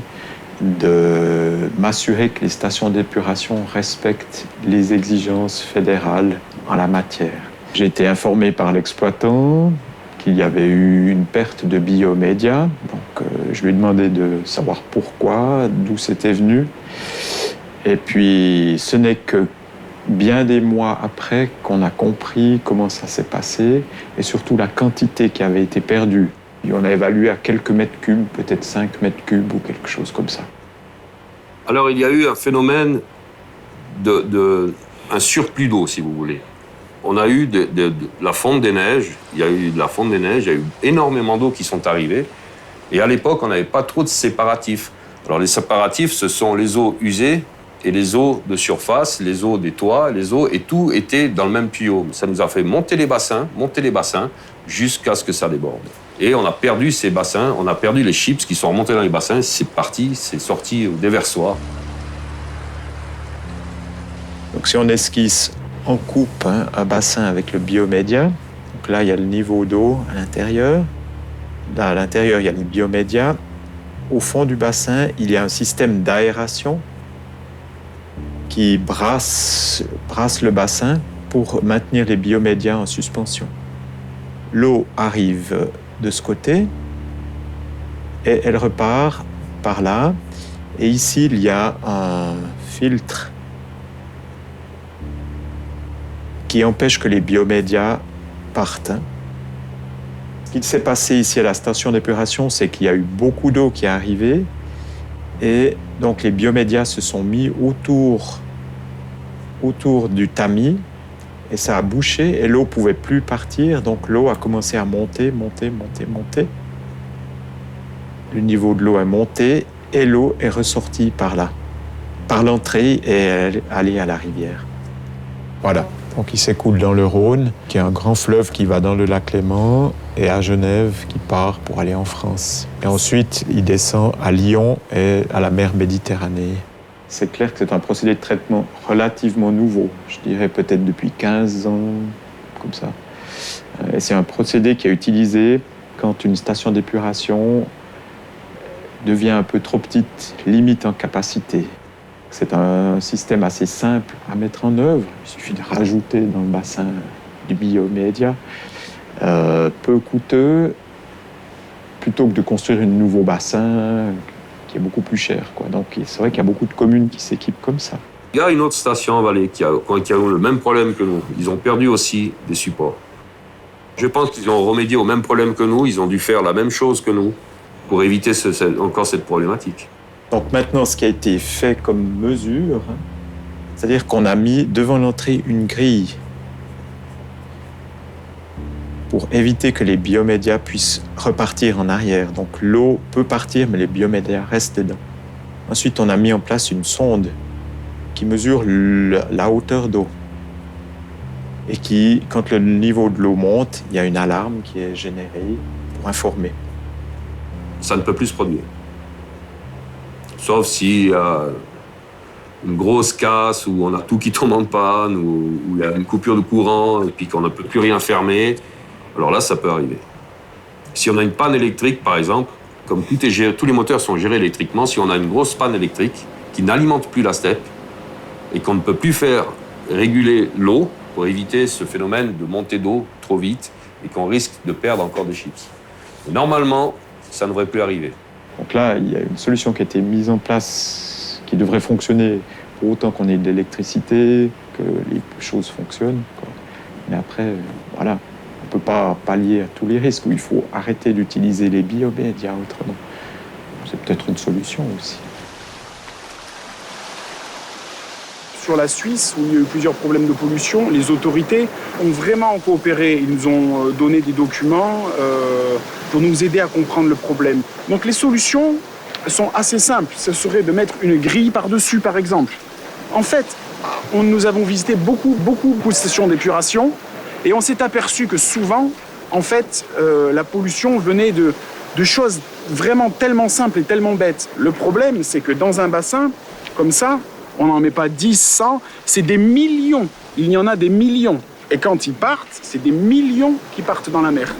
de m'assurer que les stations d'épuration respectent les exigences fédérales en la matière. J'ai été informé par l'exploitant qu'il y avait eu une perte de biomédia, donc je lui ai demandé de savoir pourquoi, d'où c'était venu. Et puis ce n'est que bien des mois après qu'on a compris comment ça s'est passé et surtout la quantité qui avait été perdue. Et on a évalué à quelques mètres cubes, peut-être 5 mètres cubes ou quelque chose comme ça. Alors il y a eu un phénomène un surplus d'eau, si vous voulez. On a eu de la fonte des neiges, il y a eu énormément d'eau qui sont arrivées. Et à l'époque, on n'avait pas trop de séparatifs. Alors les séparatifs, ce sont les eaux usées et les eaux de surface, les eaux des toits, et tout était dans le même tuyau. Ça nous a fait monter les bassins, jusqu'à ce que ça déborde. Et on a perdu ces bassins, on a perdu les chips qui sont remontés dans les bassins, c'est parti, c'est sorti au déversoir. Donc si on esquisse en coupe un bassin avec le biomédia, donc là il y a le niveau d'eau à l'intérieur, là à l'intérieur il y a le biomédia, au fond du bassin il y a un système d'aération qui brasse le bassin pour maintenir les biomédias en suspension. L'eau arrive de ce côté et elle repart par là. Et ici, il y a un filtre qui empêche que les biomédias partent. Ce qui s'est passé ici à la station d'épuration, c'est qu'il y a eu beaucoup d'eau qui est arrivée et donc les biomédias se sont mis autour du tamis et ça a bouché et l'eau ne pouvait plus partir, donc l'eau a commencé à monter. Le niveau de l'eau est monté et l'eau est ressortie par là, par l'entrée et elle est allée à la rivière. Voilà, donc il s'écoule dans le Rhône, qui est un grand fleuve qui va dans le lac Léman, et à Genève, qui part pour aller en France. Et ensuite, il descend à Lyon et à la mer Méditerranée. C'est clair que c'est un procédé de traitement relativement nouveau, je dirais peut-être depuis 15 ans, comme ça. Et c'est un procédé qui est utilisé quand une station d'épuration devient un peu trop petite, limite en capacité. C'est un système assez simple à mettre en œuvre. Il suffit de rajouter dans le bassin du biomédia. Peu coûteux, plutôt que de construire un nouveau bassin qui est beaucoup plus cher, quoi. Donc c'est vrai qu'il y a beaucoup de communes qui s'équipent comme ça. Il y a une autre station en vallée qui a eu le même problème que nous. Ils ont perdu aussi des supports. Je pense qu'ils ont remédié au même problème que nous. Ils ont dû faire la même chose que nous pour éviter encore cette problématique. Donc maintenant, ce qui a été fait comme mesure, c'est-à-dire qu'on a mis devant l'entrée une grille pour éviter que les biomédias puissent repartir en arrière. Donc l'eau peut partir, mais les biomédias restent dedans. Ensuite, on a mis en place une sonde qui mesure la hauteur d'eau. Et qui, quand le niveau de l'eau monte, il y a une alarme qui est générée pour informer. Ça ne peut plus se produire. Sauf s'il y a une grosse casse, où on a tout qui tombe en panne, où il y a une coupure de courant, et puis qu'on ne peut plus rien fermer. Alors là, ça peut arriver. Si on a une panne électrique, par exemple, comme tous les moteurs sont gérés électriquement, si on a une grosse panne électrique qui n'alimente plus la steppe et qu'on ne peut plus faire réguler l'eau pour éviter ce phénomène de montée d'eau trop vite et qu'on risque de perdre encore des chips. Et normalement, ça ne devrait plus arriver. Donc là, il y a une solution qui a été mise en place qui devrait fonctionner pour autant qu'on ait de l'électricité, que les choses fonctionnent, quoi. Mais après, voilà. On ne peut pas pallier à tous les risques, où il faut arrêter d'utiliser les biomédias autrement. C'est peut-être une solution aussi. Sur la Suisse, où il y a eu plusieurs problèmes de pollution, les autorités ont vraiment coopéré. Ils nous ont donné des documents pour nous aider à comprendre le problème. Donc les solutions sont assez simples. Ce serait de mettre une grille par-dessus, par exemple. En fait, nous avons visité beaucoup de stations d'épuration. Et on s'est aperçu que souvent, en fait, la pollution venait de choses vraiment tellement simples et tellement bêtes. Le problème, c'est que dans un bassin, comme ça, on n'en met pas 10, 100, c'est des millions. Il y en a des millions. Et quand ils partent, c'est des millions qui partent dans la mer.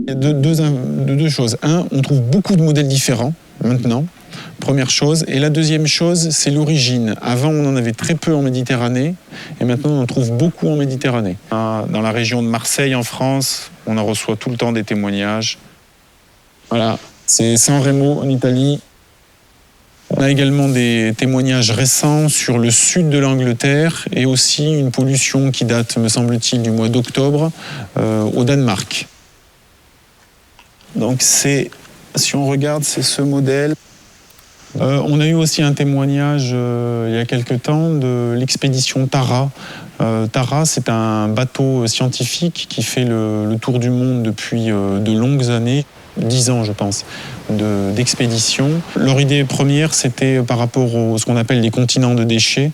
Il y a deux choses. Un, on trouve beaucoup de modèles différents maintenant, première chose. Et la deuxième chose, c'est l'origine. Avant, on en avait très peu en Méditerranée, et maintenant, on en trouve beaucoup en Méditerranée. Dans la région de Marseille, en France, on en reçoit tout le temps des témoignages. Voilà, c'est San Remo en Italie. On a également des témoignages récents sur le sud de l'Angleterre et aussi une pollution qui date, me semble-t-il, du mois d'octobre au Danemark. Donc si on regarde, c'est ce modèle. On a eu aussi un témoignage il y a quelque temps de l'expédition Tara. Tara, c'est un bateau scientifique qui fait le tour du monde depuis de longues années, 10 ans je pense, d'expédition. Leur idée première, c'était par rapport à ce qu'on appelle les continents de déchets,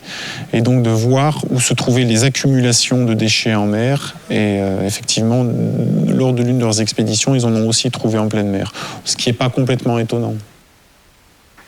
et donc de voir où se trouvaient les accumulations de déchets en mer. Et effectivement, lors de l'une de leurs expéditions, ils en ont aussi trouvé en pleine mer, ce qui n'est pas complètement étonnant.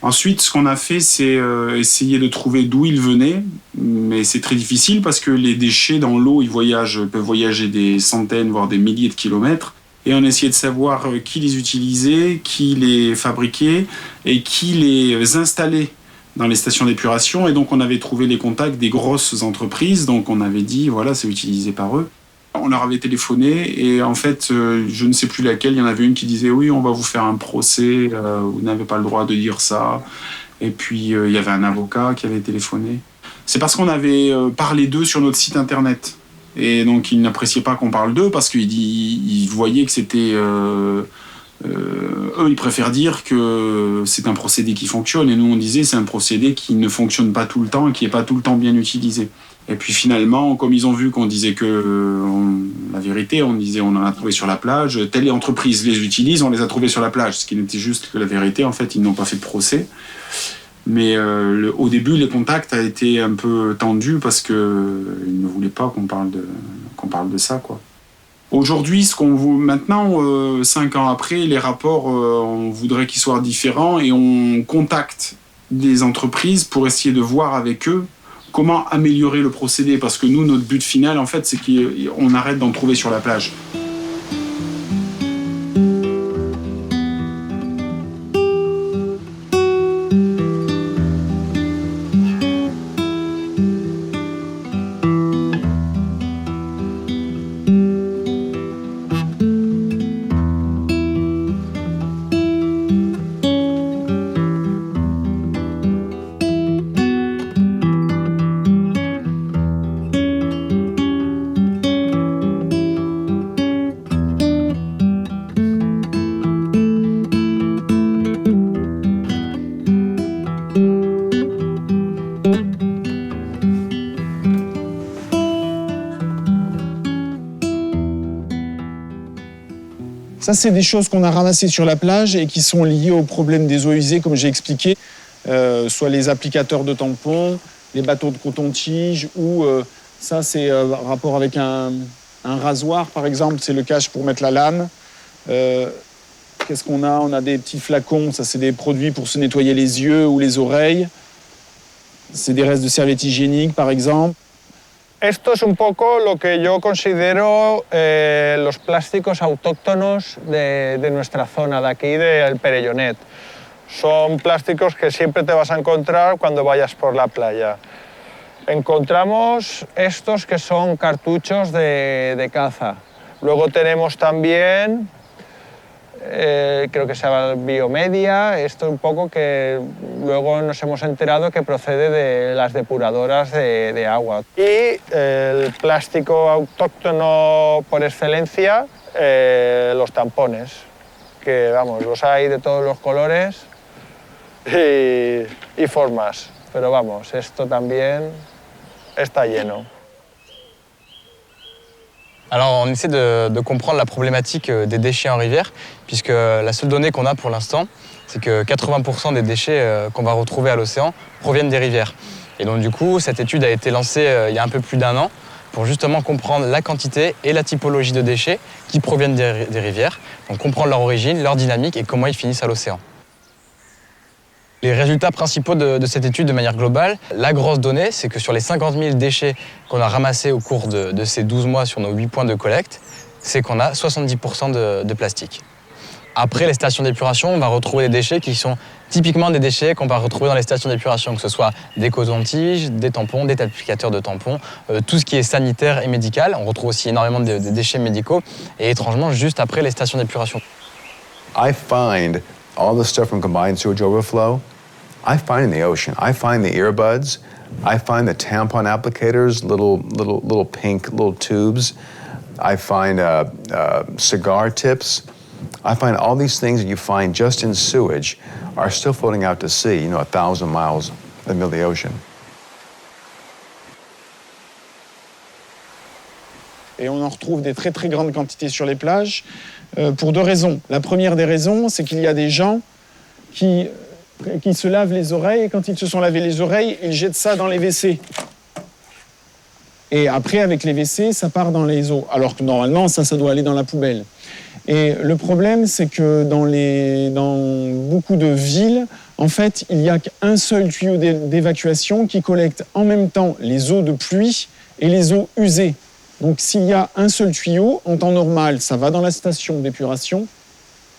Ensuite, ce qu'on a fait, c'est essayer de trouver d'où ils venaient, mais c'est très difficile parce que les déchets dans l'eau, peuvent voyager des centaines, voire des milliers de kilomètres. Et on essayait de savoir qui les utilisait, qui les fabriquait et qui les installait dans les stations d'épuration. Et donc on avait trouvé les contacts des grosses entreprises, donc on avait dit, voilà, c'est utilisé par eux. On leur avait téléphoné et en fait, je ne sais plus laquelle, il y en avait une qui disait « Oui, on va vous faire un procès, vous n'avez pas le droit de dire ça ». Et puis, il y avait un avocat qui avait téléphoné. C'est parce qu'on avait parlé d'eux sur notre site internet. Et donc, ils n'appréciaient pas qu'on parle d'eux parce qu'ils voyaient que c'était... eux, ils préfèrent dire que c'est un procédé qui fonctionne. Et nous, on disait c'est un procédé qui ne fonctionne pas tout le temps et qui n'est pas tout le temps bien utilisé. Et puis finalement, comme ils ont vu qu'on disait la vérité, on disait on en a trouvé sur la plage, telle entreprise les utilise, on les a trouvés sur la plage, ce qui n'était juste que la vérité. En fait, ils n'ont pas fait de procès. Mais au début, les contacts a été un peu tendus parce qu'ils ne voulaient pas qu'on parle de ça, quoi. Aujourd'hui, maintenant, 5 ans après, les rapports, on voudrait qu'ils soient différents et on contacte des entreprises pour essayer de voir avec eux comment améliorer le procédé. Parce que nous, notre but final, en fait, c'est qu'on arrête d'en trouver sur la plage. Ça, c'est des choses qu'on a ramassées sur la plage et qui sont liées au problème des eaux usées, comme j'ai expliqué, soit les applicateurs de tampons, les bateaux de coton-tige, ou ça, c'est rapport avec un rasoir, par exemple, c'est le cache pour mettre la lame. Qu'est-ce qu'on a? On a des petits flacons, ça, c'est des produits pour se nettoyer les yeux ou les oreilles. C'est des restes de serviettes hygiéniques, par exemple. Esto es un poco lo que yo considero los plásticos autóctonos de nuestra zona, de aquí, del Perellonet. Son plásticos que siempre te vas a encontrar cuando vayas por la playa. Encontramos estos que son cartuchos de caza. Luego tenemos también, creo que se llama biomedia, esto un poco que luego nos hemos enterado que procede de las depuradoras de agua. Y el plástico autóctono por excelencia, los tampones, que vamos, los hay de todos los colores y formas, pero vamos, esto también está lleno. Alors on essaie de comprendre la problématique des déchets en rivière, puisque la seule donnée qu'on a pour l'instant, c'est que 80% des déchets qu'on va retrouver à l'océan proviennent des rivières. Et donc du coup, cette étude a été lancée il y a un peu plus d'1 an pour justement comprendre la quantité et la typologie de déchets qui proviennent des rivières, donc comprendre leur origine, leur dynamique et comment ils finissent à l'océan. Les résultats principaux de cette étude de manière globale, la grosse donnée, c'est que sur les 50 000 déchets qu'on a ramassés au cours de ces 12 mois sur nos 8 points de collecte, c'est qu'on a 70% de plastique. Après les stations d'épuration, on va retrouver des déchets qui sont typiquement des déchets qu'on va retrouver dans les stations d'épuration, que ce soit des cotons-tiges, des tampons, des applicateurs de tampons, tout ce qui est sanitaire et médical. On retrouve aussi énormément de déchets médicaux et étrangement juste après les stations d'épuration. I find all the stuff from combined sewage overflow, I find in the ocean. I find the earbuds. I find the tampon applicators, little pink little tubes. I find cigar tips. I find all these things that you find just in sewage are still floating out to sea, 1,000 miles in the middle of the ocean. Et on en retrouve des très très grandes quantités sur les plages pour 2 raisons. La première des raisons, c'est qu'il y a des gens qui se lavent les oreilles, et quand ils se sont lavés les oreilles, ils jettent ça dans les WC. Et après, avec les WC, ça part dans les eaux. Alors que normalement, ça doit aller dans la poubelle. Et le problème, c'est que dans beaucoup de villes, en fait, il n'y a qu'un seul tuyau d'évacuation qui collecte en même temps les eaux de pluie et les eaux usées. Donc s'il y a un seul tuyau, en temps normal, ça va dans la station d'épuration.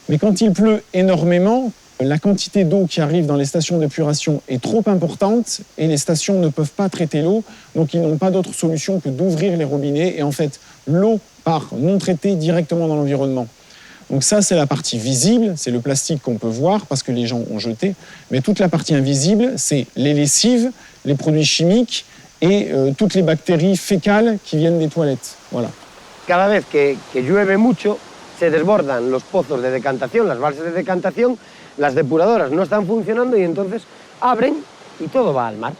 Mais quand il pleut énormément, la quantité d'eau qui arrive dans les stations d'épuration est trop importante et les stations ne peuvent pas traiter l'eau, donc ils n'ont pas d'autre solution que d'ouvrir les robinets et en fait, l'eau part non traitée directement dans l'environnement. Donc ça, c'est la partie visible, c'est le plastique qu'on peut voir parce que les gens ont jeté, mais toute la partie invisible, c'est les lessives, les produits chimiques et toutes les bactéries fécales qui viennent des toilettes. Voilà. Cada vez que llueve mucho, se desbordan los pozos de decantación, las balsas de decantación. Las depuradoras no están funcionando y entonces abren y todo va al mar.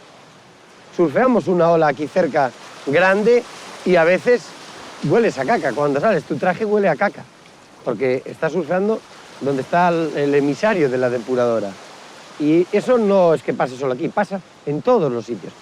Surfeamos una ola aquí cerca grande y a veces hueles a caca. Cuando sales tu traje huele a caca porque estás surfeando donde está el emisario de la depuradora. Y eso no es que pase solo aquí, pasa en todos los sitios.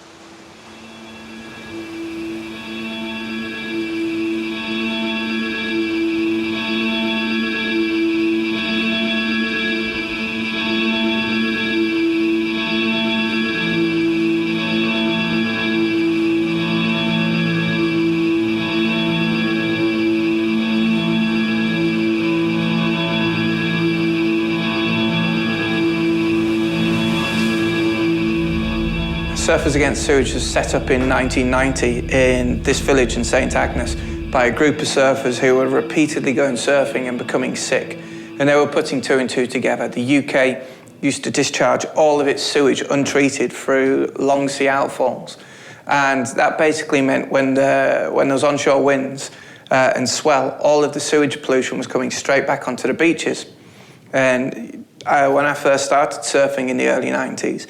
Surfers Against Sewage was set up in 1990 in this village in St Agnes by a group of surfers who were repeatedly going surfing and becoming sick. And they were putting 2 and 2 together. The UK used to discharge all of its sewage untreated through long sea outfalls. And that basically meant when there was onshore winds and swell, all of the sewage pollution was coming straight back onto the beaches. And when I first started surfing in the early 90s,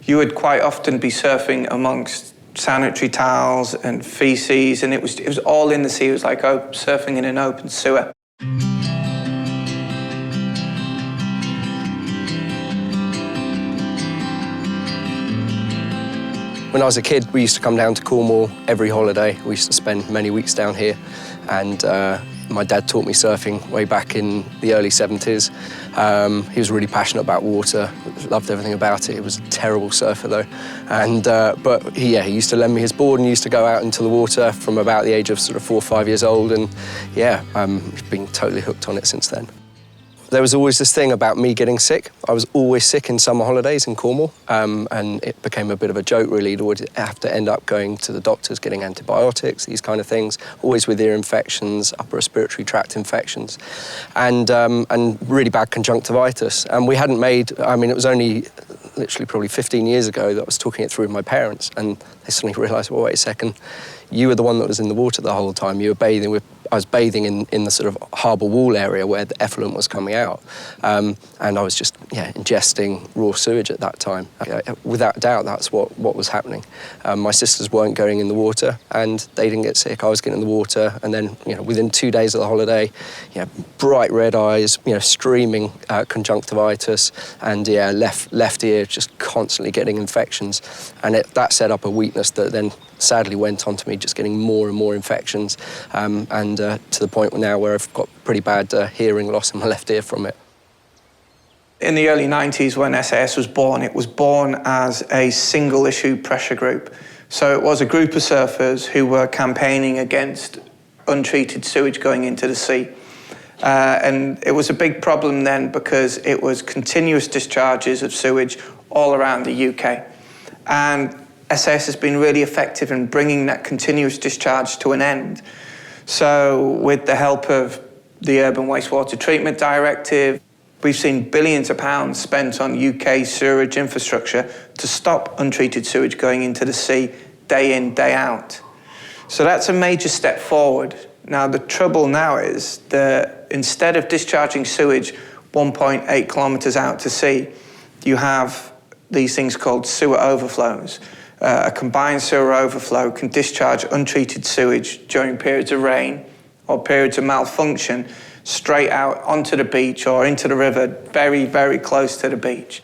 you would quite often be surfing amongst sanitary towels and feces, and it was all in the sea. It was like surfing in an open sewer. When I was a kid, we used to come down to Cornwall every holiday. We used to spend many weeks down here, and my dad taught me surfing way back in the early 70s. He was really passionate about water, loved everything about it. He was a terrible surfer though. And, but he used to lend me his board and used to go out into the water from about the age of sort of 4 or 5 years old. And yeah, I've been totally hooked on it since then. There was always this thing about me getting sick. I was always sick in summer holidays in Cornwall, and it became a bit of a joke, really. You'd always have to end up going to the doctors, getting antibiotics, these kind of things, always with ear infections, upper respiratory tract infections, and really bad conjunctivitis. And we hadn't made, I mean, it was only literally probably 15 years ago that I was talking it through with my parents, and they suddenly realised, well, wait a second, you were the one that was in the water the whole time. You were bathing with, I was bathing in the sort of harbour wall area where the effluent was coming out. And I was just, ingesting raw sewage at that time. Without doubt, that's what was happening. My sisters weren't going in the water and they didn't get sick. I was getting in the water, and then, within 2 days of the holiday, bright red eyes, streaming conjunctivitis, and left ear just constantly getting infections. And that set up a weakness that then sadly went on to me just getting more and more infections, and to the point now where I've got pretty bad hearing loss in my left ear from it. In the early 90s, when SAS was born, it was born as a single-issue pressure group. So it was a group of surfers who were campaigning against untreated sewage going into the sea. And it was a big problem then because it was continuous discharges of sewage all around the UK. And SAS has been really effective in bringing that continuous discharge to an end. So with the help of the Urban Wastewater Treatment Directive, we've seen billions of pounds spent on UK sewerage infrastructure to stop untreated sewage going into the sea day in, day out. So that's a major step forward. Now, the trouble now is that instead of discharging sewage 1.8 kilometres out to sea, you have these things called sewer overflows. A combined sewer overflow can discharge untreated sewage during periods of rain or periods of malfunction straight out onto the beach or into the river very, very close to the beach.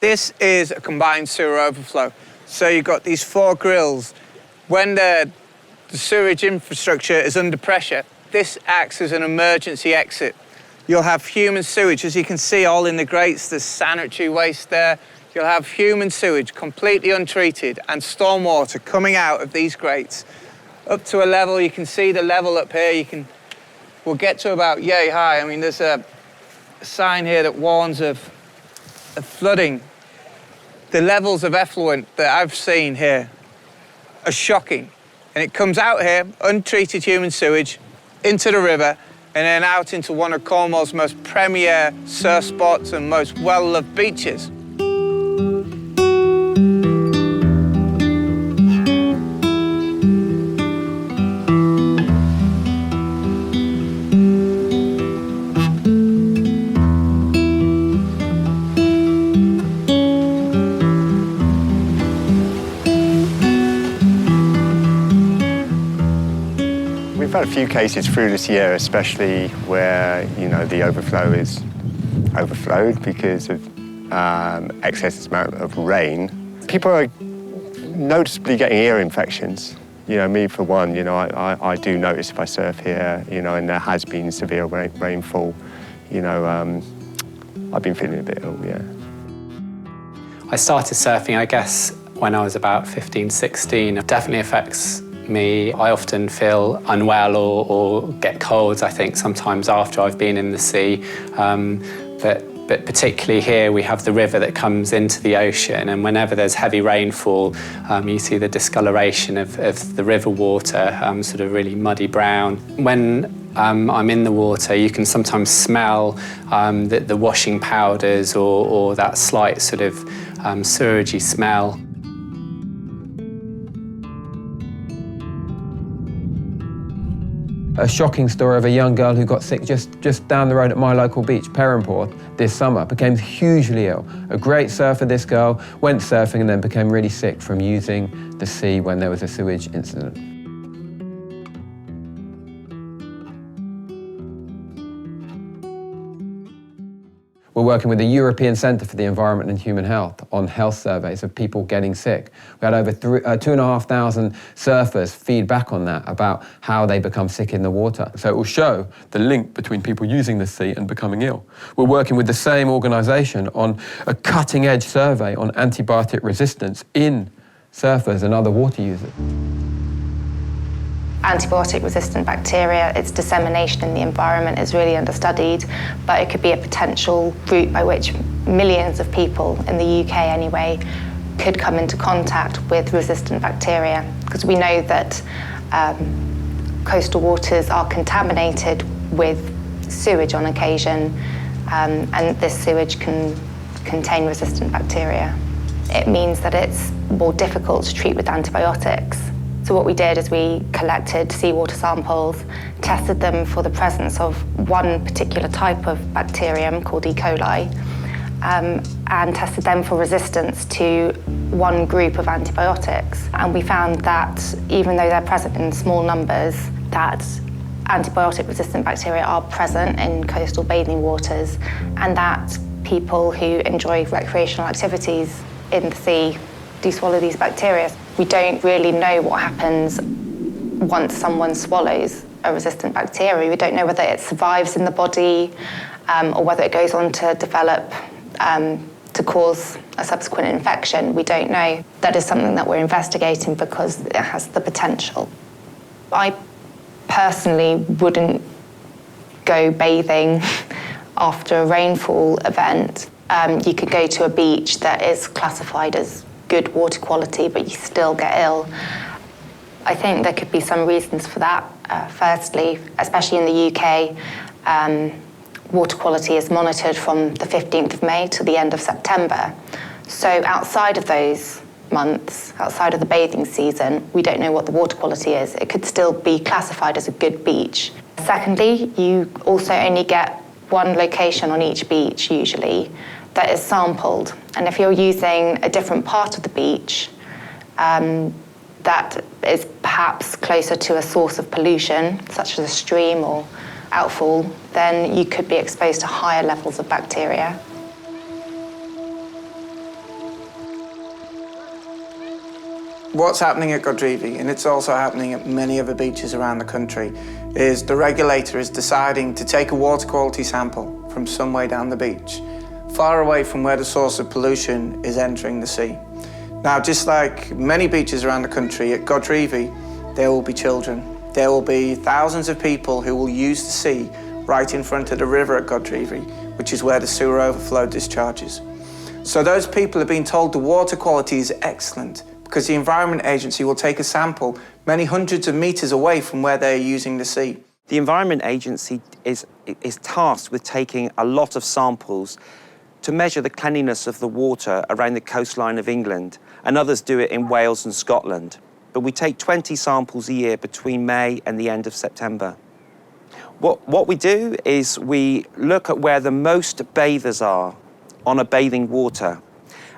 This is a combined sewer overflow. So you've got these 4 grills. When the sewage infrastructure is under pressure, this acts as an emergency exit. You'll have human sewage, as you can see, all in the grates. There's sanitary waste there. You'll have human sewage, completely untreated, and stormwater coming out of these grates up to a level, you can see the level up here, we'll get to about yay high. I mean, there's a sign here that warns of flooding. The levels of effluent that I've seen here are shocking. And it comes out here, untreated human sewage, into the river, and then out into one of Cornwall's most premier surf spots and most well-loved beaches. We've had a few cases through this year, especially where, the overflow is overflowed because of excess amount of rain. People are noticeably getting ear infections. Me for one, I do notice if I surf here, and there has been severe rainfall, I've been feeling a bit ill, yeah. I started surfing, I guess, when I was about 15, 16. It definitely affects me. I often feel unwell or get colds, I think, sometimes after I've been in the sea. But particularly here, we have the river that comes into the ocean, and whenever there's heavy rainfall, you see the discoloration of the river water, sort of really muddy brown. When I'm in the water, you can sometimes smell the washing powders or that slight sort of sewagey smell. A shocking story of a young girl who got sick just down the road at my local beach, Perranporth, this summer, became hugely ill. A great surfer, this girl, went surfing and then became really sick from using the sea when there was a sewage incident. Well, We're working with the European Centre for the Environment and Human Health on health surveys of people getting sick. We had over 2,500 surfers feed back on that about how they become sick in the water. So it will show the link between people using the sea and becoming ill. We're working with the same organisation on a cutting-edge survey on antibiotic resistance in surfers and other water users. Antibiotic-resistant bacteria, its dissemination in the environment is really understudied, but it could be a potential route by which millions of people, in the UK anyway, could come into contact with resistant bacteria. Because we know that coastal waters are contaminated with sewage on occasion, and this sewage can contain resistant bacteria. It means that it's more difficult to treat with antibiotics. So what we did is we collected seawater samples, tested them for the presence of one particular type of bacterium called E. coli, and tested them for resistance to one group of antibiotics. And we found that even though they're present in small numbers, that antibiotic-resistant bacteria are present in coastal bathing waters, and that people who enjoy recreational activities in the sea do swallow these bacteria. We don't really know what happens once someone swallows a resistant bacteria. We don't know whether it survives in the body or whether it goes on to develop to cause a subsequent infection. We don't know. That is something that we're investigating because it has the potential. I personally wouldn't go bathing after a rainfall event. You could go to a beach that is classified as good water quality, but you still get ill. I think there could be some reasons for that. Firstly, especially in the UK, water quality is monitored from the 15th of May to the end of September. So outside of those months, outside of the bathing season, we don't know what the water quality is. It could still be classified as a good beach. Secondly, you also only get one location on each beach, usually, that is sampled. And if you're using a different part of the beach that is perhaps closer to a source of pollution, such as a stream or outfall, then you could be exposed to higher levels of bacteria. What's happening at Guéthary, and it's also happening at many other beaches around the country, is the regulator is deciding to take a water quality sample from some way down the beach, far away from where the source of pollution is entering the sea. Now, just like many beaches around the country, at Guéthary, there will be children. There will be thousands of people who will use the sea right in front of the river at Guéthary, which is where the sewer overflow discharges. So those people are being told the water quality is excellent because the Environment Agency will take a sample many hundreds of metres away from where they're using the sea. The Environment Agency is tasked with taking a lot of samples to measure the cleanliness of the water around the coastline of England, and others do it in Wales and Scotland. But we take 20 samples a year between May and the end of September. What we do is we look at where the most bathers are on a bathing water,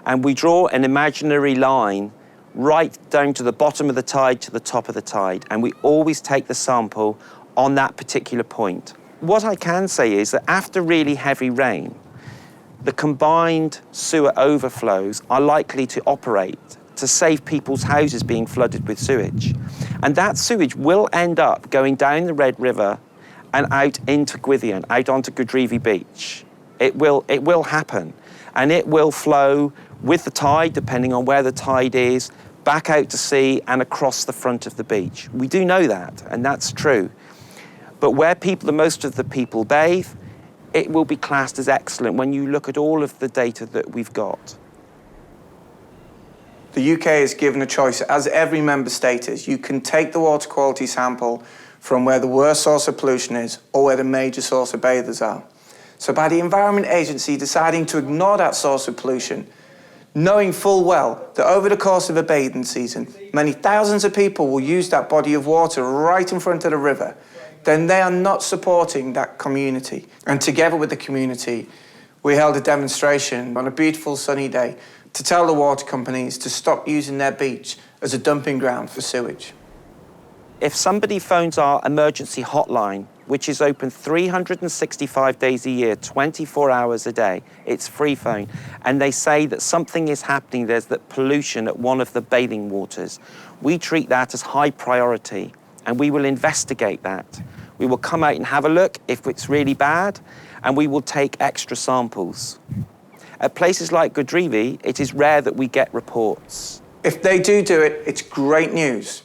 and we draw an imaginary line right down to the bottom of the tide to the top of the tide, and we always take the sample on that particular point. What I can say is that after really heavy rain, the combined sewer overflows are likely to operate to save people's houses being flooded with sewage. And that sewage will end up going down the Red River and out into Guéthary, out onto Guéthary Beach. It will happen. And it will flow with the tide, depending on where the tide is, back out to sea and across the front of the beach. We do know that, and that's true. But where most of the people bathe, it will be classed as excellent when you look at all of the data that we've got. The UK is given a choice, as every member state is. You can take the water quality sample from where the worst source of pollution is or where the major source of bathers are. So by the Environment Agency deciding to ignore that source of pollution, knowing full well that over the course of a bathing season, many thousands of people will use that body of water right in front of the river, then they are not supporting that community. And together with the community, we held a demonstration on a beautiful sunny day to tell the water companies to stop using their beach as a dumping ground for sewage. If somebody phones our emergency hotline which is open 365 days a year, 24 hours a day. It's free phone. And they say that something is happening. There's that pollution at one of the bathing waters. We treat that as high priority, and we will investigate that. We will come out and have a look if it's really bad, and we will take extra samples. At places like Guéthary, it is rare that we get reports. If they do it, it's great news.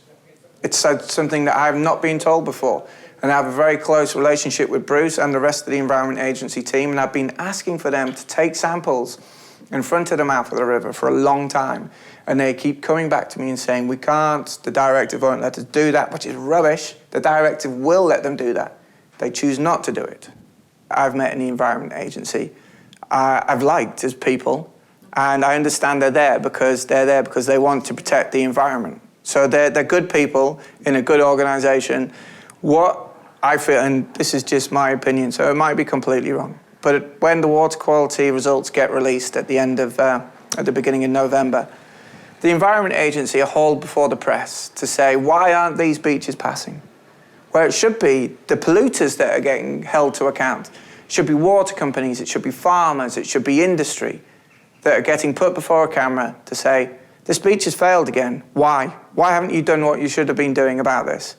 It's something that I have not been told before. And I have a very close relationship with Bruce and the rest of the Environment Agency team, and I've been asking for them to take samples in front of the mouth of the river for a long time. And they keep coming back to me and saying, we can't, the directive won't let us do that, which is rubbish. The directive will let them do that. They choose not to do it. I've met in the Environment Agency. I've liked as people, and I understand they're there because they want to protect the environment. So they're good people in a good organisation. What I feel, and this is just my opinion, so it might be completely wrong, but when the water quality results get released at the beginning of November, the Environment Agency are hauled before the press to say, why aren't these beaches passing? Where it should be the polluters that are getting held to account. It should be water companies, it should be farmers, it should be industry that are getting put before a camera to say, this beach has failed again. Why? Why haven't you done what you should have been doing about this?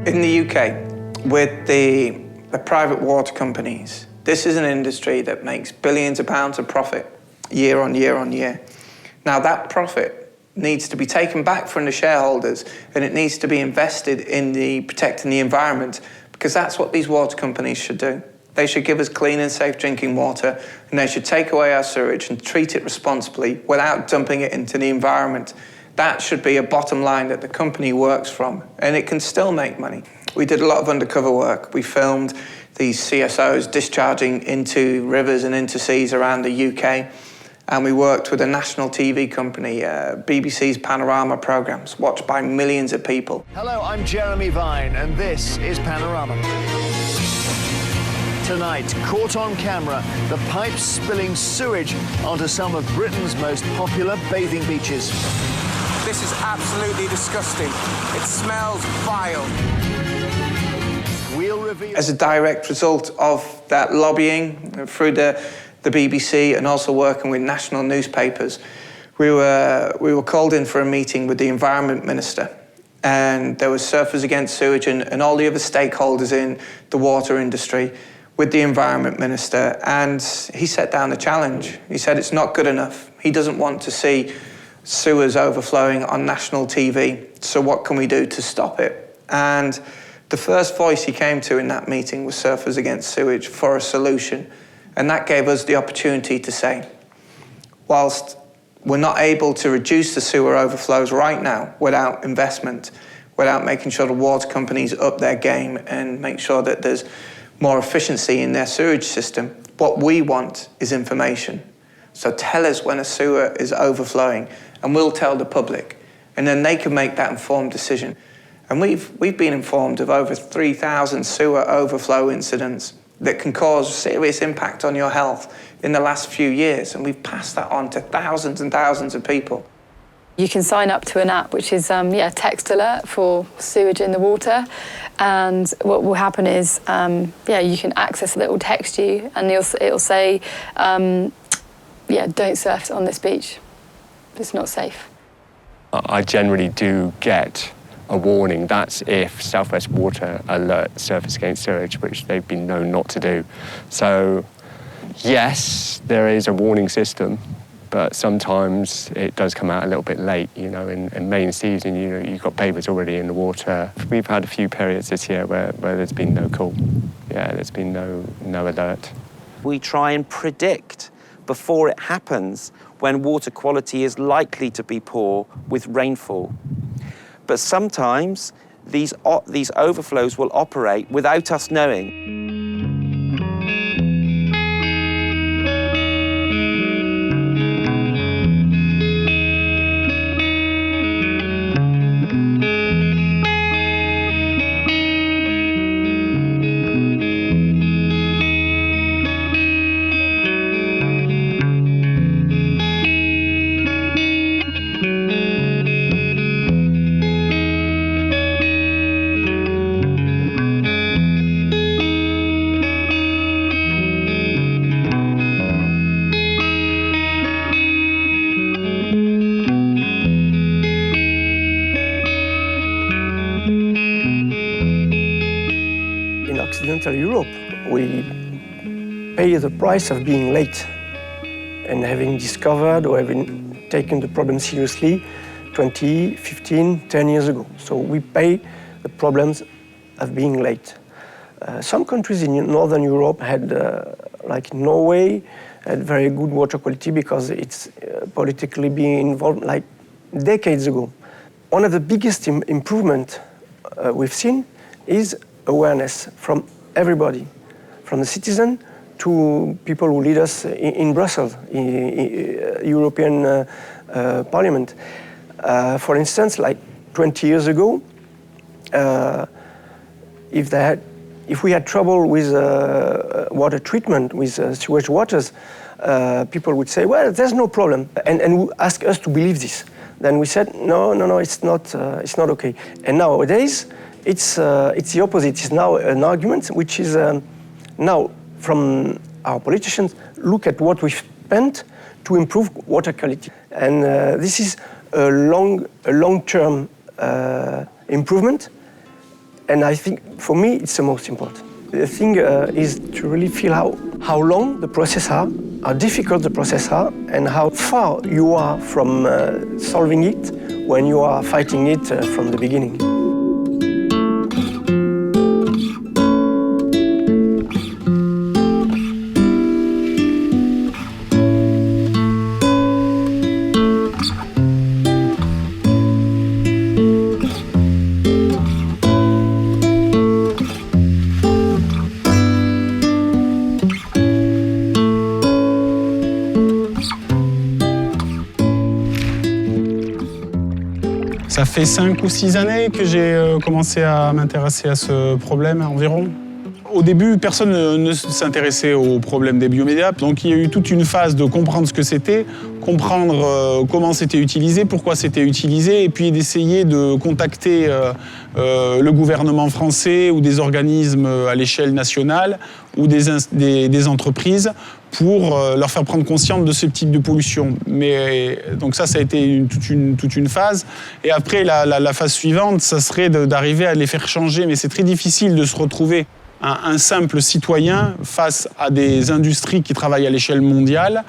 In the UK, with the private water companies, this is an industry that makes billions of pounds of profit year on year on year. Now that profit needs to be taken back from the shareholders, and it needs to be invested in protecting the environment, because that's what these water companies should do. They should give us clean and safe drinking water, and they should take away our sewage and treat it responsibly without dumping it into the environment. That should be a bottom line that the company works from, and it can still make money. We did a lot of undercover work. We filmed these CSOs discharging into rivers and into seas around the UK, and we worked with a national TV company, BBC's Panorama programmes, watched by millions of people. Hello, I'm Jeremy Vine, and this is Panorama. Tonight, caught on camera, the pipes spilling sewage onto some of Britain's most popular bathing beaches. This is absolutely disgusting. It smells vile. We'll reveal... As a direct result of that lobbying through the BBC and also working with national newspapers, we were called in for a meeting with the Environment Minister, and there was Surfers Against Sewage and all the other stakeholders in the water industry with the Environment Minister, and he set down the challenge. He said it's not good enough. He doesn't want to see sewers overflowing on national TV, so what can we do to stop it? And the first voice he came to in that meeting was Surfers Against Sewage for a solution, and that gave us the opportunity to say, whilst we're not able to reduce the sewer overflows right now without investment, without making sure the water companies up their game and make sure that there's more efficiency in their sewage system, what we want is information. So tell us when a sewer is overflowing, and we'll tell the public, and then they can make that informed decision. And we've been informed of over 3,000 sewer overflow incidents that can cause serious impact on your health in the last few years, and we've passed that on to thousands and thousands of people. You can sign up to an app which is text alert for sewage in the water, and what will happen is you can access it. It will text you, and it'll say don't surf on this beach. It's not safe. I generally do get a warning. That's if South West Water alert Surfers Against Sewage, which they've been known not to do. So yes, there is a warning system, but sometimes it does come out a little bit late, you know, in main season, you know, you've got babies already in the water. We've had a few periods this year where there's been no call. Yeah, there's been no alert. We try and predict before it happens when water quality is likely to be poor with rainfall. But sometimes these overflows will operate without us knowing. Europe, we pay the price of being late and having discovered or having taken the problem seriously 20, 15, 10 years ago. So we pay the problems of being late. Some countries in Northern Europe had, like Norway, had very good water quality because it's politically being involved like decades ago. One of the biggest improvements we've seen is awareness from everybody, from the citizen to people who lead us in Brussels, in European Parliament. For instance, like 20 years ago, if we had trouble with water treatment, with sewage waters, people would say, well, there's no problem, and ask us to believe this. Then we said, no, it's not okay. And nowadays, it's the opposite. It's now an argument which is now from our politicians, look at what we've spent to improve water quality. And this is a long-term improvement. And I think, for me, it's the most important. The thing is to really feel how long the process are, how difficult the process are, and how far you are from solving it when you are fighting it from the beginning. Ça fait 5 ou 6 années que j'ai commencé à m'intéresser à ce problème environ. Au début, personne ne s'intéressait au problème des biomédias, donc il y a eu toute une phase de comprendre ce que c'était, comprendre comment c'était utilisé, pourquoi c'était utilisé, et puis d'essayer de contacter le gouvernement français ou des organismes à l'échelle nationale ou des entreprises pour leur faire prendre conscience de ce type de pollution. Mais donc ça a été toute une phase. Et après, la phase suivante, ça serait d'arriver à les faire changer. Mais c'est très difficile de se retrouver un simple citoyen face à des industries qui travaillent à l'échelle mondiale.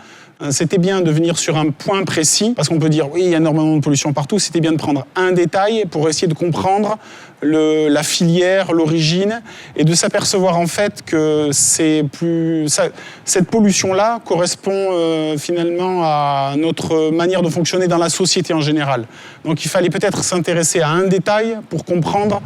C'était bien de venir sur un point précis, parce qu'on peut dire, oui, il y a énormément de pollution partout. C'était bien de prendre un détail pour essayer de comprendre la filière, l'origine, et de s'apercevoir en fait que cette pollution-là correspond finalement à notre manière de fonctionner dans la société en général. Donc il fallait peut-être s'intéresser à un détail pour comprendre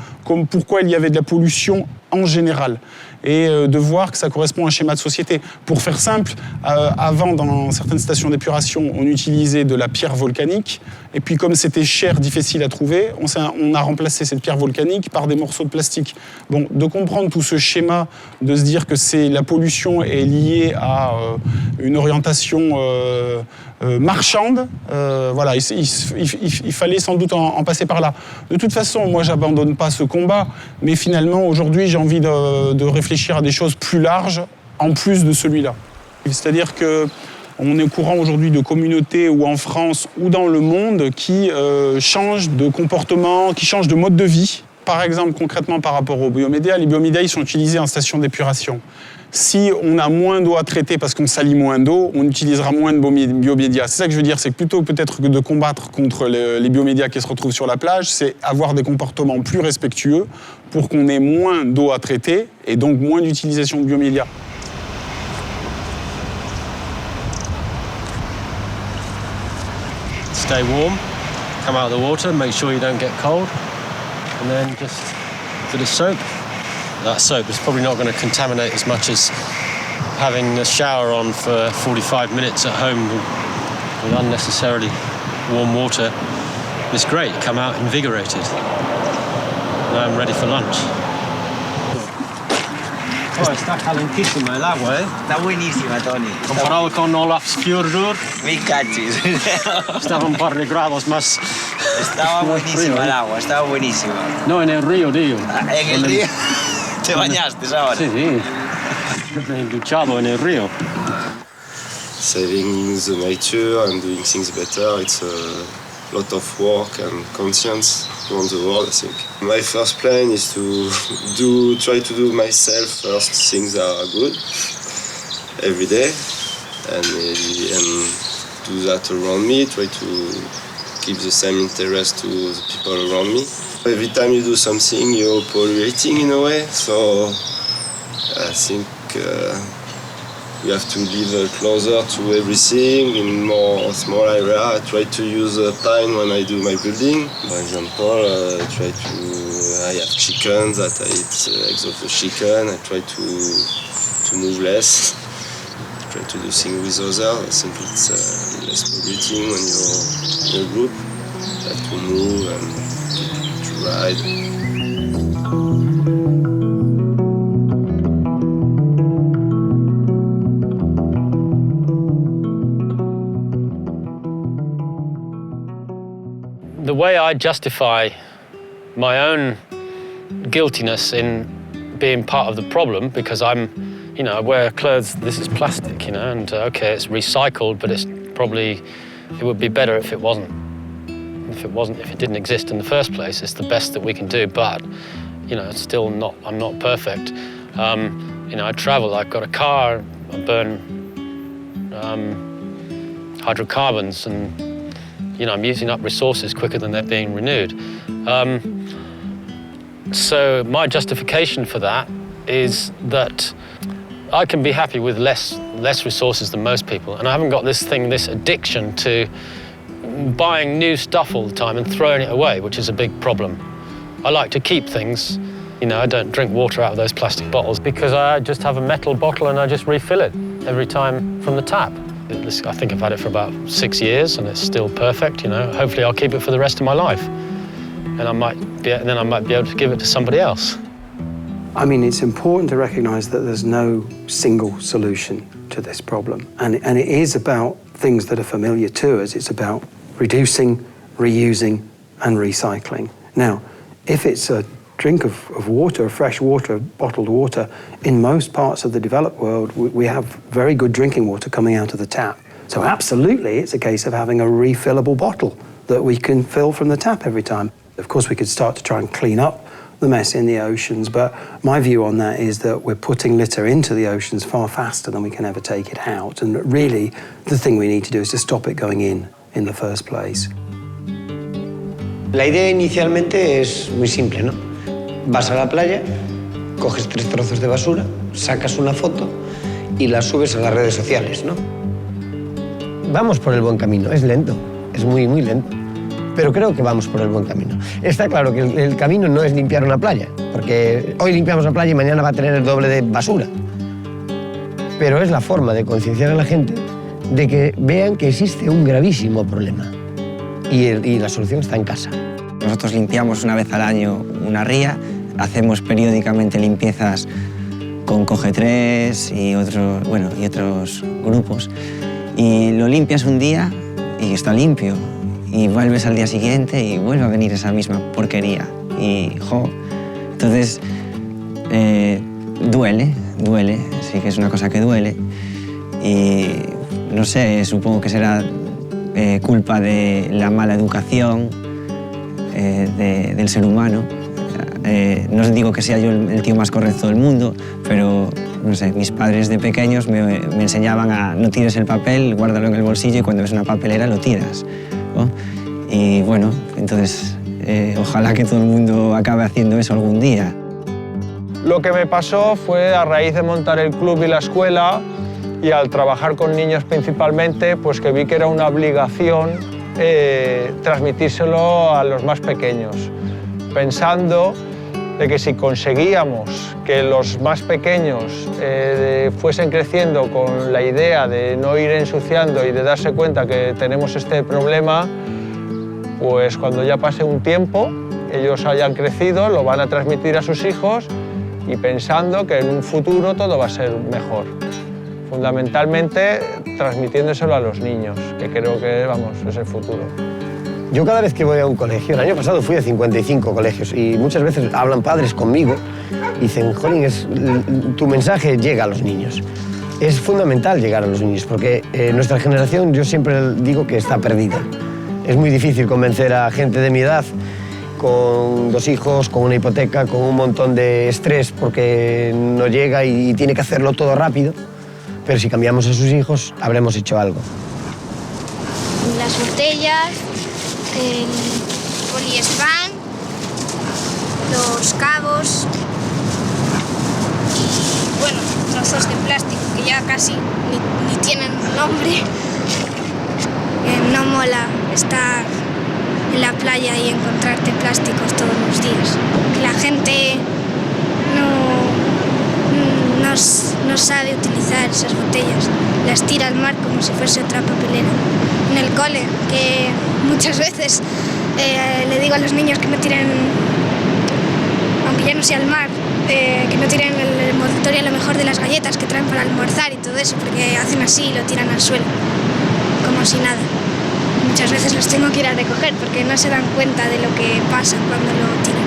pourquoi il y avait de la pollution en général, et de voir que ça correspond à un schéma de société. Pour faire simple, avant, dans certaines stations d'épuration, on utilisait de la pierre volcanique, et puis comme c'était cher, difficile à trouver, on a remplacé cette pierre volcanique par des morceaux de plastique. Bon, de comprendre tout ce schéma, de se dire que la pollution est liée à une orientation marchande, voilà, il fallait sans doute en passer par là. De toute façon, moi, j'abandonne pas ce combat, mais finalement, aujourd'hui, j'ai envie de réfléchir à des choses plus larges, en plus de celui-là. C'est-à-dire qu'on est au courant aujourd'hui de communautés, ou en France, ou dans le monde, qui changent de comportement, qui changent de mode de vie. Par exemple, concrètement, par rapport aux biomédias, les biomédias, ils sont utilisés en station d'épuration. si on a moins d'eau à traiter parce qu'on salit moins d'eau, on utilisera moins de biomédias. C'est ça que je veux dire, c'est que plutôt peut-être que de combattre contre les biomédias qui se retrouvent sur la plage, c'est avoir des comportements plus respectueux pour qu'on ait moins d'eau à traiter et donc moins d'utilisation de biomédias. Stay warm, come out of the water, make sure you don't get cold, and then just a bit of soap. That soap is probably not going to contaminate as much as having a shower on for 45 minutes at home with unnecessarily warm water. It's great, come out invigorated. Now I'm ready for lunch. Oh, está calentísima el agua, ¿eh? Está buenísima, Tony. Comparado con Olaf's Fjordur, Me cachis. estaba un par de grados más. Estaba buenísima el agua, estaba buenísima. No, en el río, tío. En el río. ¿Te bañaste ahora? Sí, sí. Me he duchado en el río. Saving the nature and doing things better, it's a lot of work and conscience around the world, I think. My first plan is to try to do myself first things that are good every day and do that around me, try to keep the same interest to the people around me. Every time you do something, you're polluting in a way, so I think you have to live closer to everything in more small area. I try to use pine when I do my building. For example, I have chickens that I eat eggs of the chicken. I try to move less. Try to do things with others. I think it's less polluting when you're in a group. Like to move and to ride. The way I justify my own guiltiness in being part of the problem, because I wear clothes, this is plastic, and okay, it's recycled, but it would be better if it wasn't. If it didn't exist in the first place, it's the best that we can do, but, it's still not, I'm not perfect. I travel, I've got a car, I burn hydrocarbons, and I'm using up resources quicker than they're being renewed. So my justification for that is that I can be happy with less resources than most people, and I haven't got this addiction to buying new stuff all the time and throwing it away, which is a big problem. I like to keep things. I don't drink water out of those plastic bottles because I just have a metal bottle and I just refill it every time from the tap. I think I've had it for about 6 years and it's still perfect, Hopefully I'll keep it for the rest of my life. And then I might be able to give it to somebody else. I mean, it's important to recognise that there's no single solution to this problem. And it is about things that are familiar to us. It's about reducing, reusing and recycling. Now, if it's a drink of water, fresh water, bottled water, in most parts of the developed world, we have very good drinking water coming out of the tap. So absolutely, it's a case of having a refillable bottle that we can fill from the tap every time. Of course, we could start to try and clean up the mess in the oceans, but my view on that is that we're putting litter into the oceans far faster than we can ever take it out. And really, the thing we need to do is to stop it going in the first place. La idea inicialmente es muy simple, ¿no? Vas a la playa, coges 3 trozos de basura, sacas una foto y la subes a las redes sociales, ¿no? Vamos por el buen camino, es lento, es muy, muy lento, pero creo que vamos por el buen camino. Está claro que el camino no es limpiar una playa, porque hoy limpiamos la playa y mañana va a tener el doble de basura. Pero es la forma de concienciar a la gente de que vean que existe un gravísimo problema y la solución está en casa. Nosotros limpiamos una vez al año una ría, hacemos periódicamente limpiezas con Coge 3 y otros grupos. Y lo limpias un día y está limpio. Y vuelves al día siguiente y vuelve a venir esa misma porquería. Entonces, duele, sí que es una cosa que duele. Y no sé, supongo que será culpa de la mala educación del ser humano. No os digo que sea yo el tío más correcto del mundo, pero no sé, mis padres de pequeños me enseñaban a no tires el papel, guárdalo en el bolsillo y cuando ves una papelera lo tiras, ¿no? Y bueno, entonces ojalá que todo el mundo acabe haciendo eso algún día. Lo que me pasó fue a raíz de montar el club y la escuela y al trabajar con niños principalmente, pues que vi que era una obligación transmitírselo a los más pequeños, pensando de que si conseguíamos que los más pequeños fuesen creciendo con la idea de no ir ensuciando y de darse cuenta que tenemos este problema, pues cuando ya pase un tiempo, ellos hayan crecido, lo van a transmitir a sus hijos y pensando que en un futuro todo va a ser mejor. Fundamentalmente transmitiéndoselo a los niños, que creo que, vamos, es el futuro. Yo cada vez que voy a un colegio, el año pasado fui a 55 colegios y muchas veces hablan padres conmigo y dicen, jolín, tu mensaje llega a los niños. Es fundamental llegar a los niños porque nuestra generación, yo siempre digo que está perdida. Es muy difícil convencer a gente de mi edad con 2 hijos, con una hipoteca, con un montón de estrés porque no llega y tiene que hacerlo todo rápido. Pero si cambiamos a sus hijos, habremos hecho algo. Las botellas, el poliespan, los cabos y, bueno, trozos de plástico que ya casi ni tienen nombre. No mola estar en la playa y encontrarte plásticos todos los días. La gente no sabe utilizar esas botellas, las tira al mar como si fuese otra papelera. En el cole, que muchas veces le digo a los niños que no tiren, aunque ya no sea al mar, que no tiren el envoltorio a lo mejor de las galletas que traen para almorzar y todo eso, porque hacen así y lo tiran al suelo, como si nada. Muchas veces los tengo que ir a recoger porque no se dan cuenta de lo que pasa cuando lo tiran.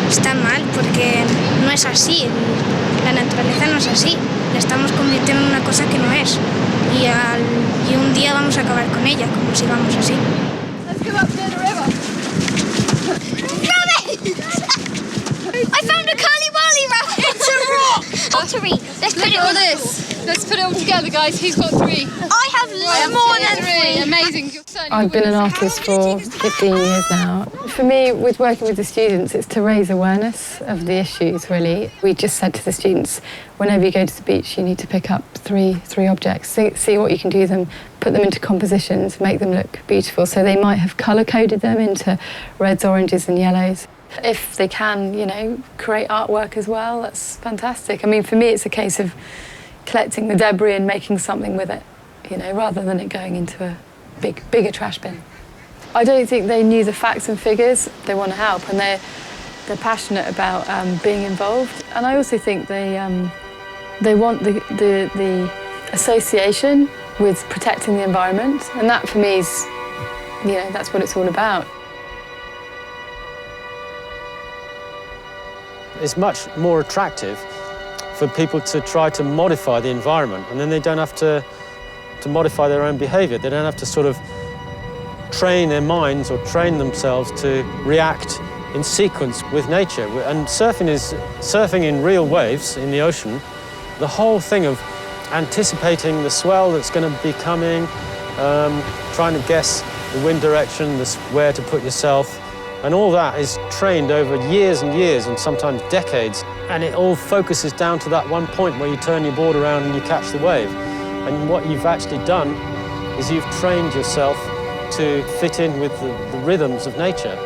Está mal porque no es así, la naturaleza no es así, la estamos convirtiendo en una cosa que no es y un día vamos a acabar con ella, como sigamos así. Let's go up near the river. Rabbit! I found a curly-wurly rabbit! It's a rock! Pottery. Let's put it all this. Let's put it all together, guys. Who's got 3? I have more than 3. Amazing. I've been an artist for 15 years now. For me, with working with the students, it's to raise awareness of the issues, really. We just said to the students, whenever you go to the beach, you need to pick up three objects, see what you can do with them, put them into compositions, make them look beautiful. So they might have colour-coded them into reds, oranges and yellows. If they can, you know, create artwork as well, that's fantastic. I mean, for me, it's a case of collecting the debris and making something with it, you know, rather than it going into a bigger trash bin. I don't think they knew the facts and figures. They want to help and they're passionate about being involved. And I also think they want the association with protecting the environment, and that for me is, you know, that's what it's all about. It's much more attractive for people to try to modify the environment, and then they don't have to modify their own behaviour. They don't have to sort of train their minds or train themselves to react in sequence with nature. And surfing in real waves in the ocean, the whole thing of anticipating the swell that's going to be coming, trying to guess the wind direction, where to put yourself, and all that is trained over years and years and sometimes decades. And it all focuses down to that one point where you turn your board around and you catch the wave. And what you've actually done is you've trained yourself to fit in with the rhythms of nature.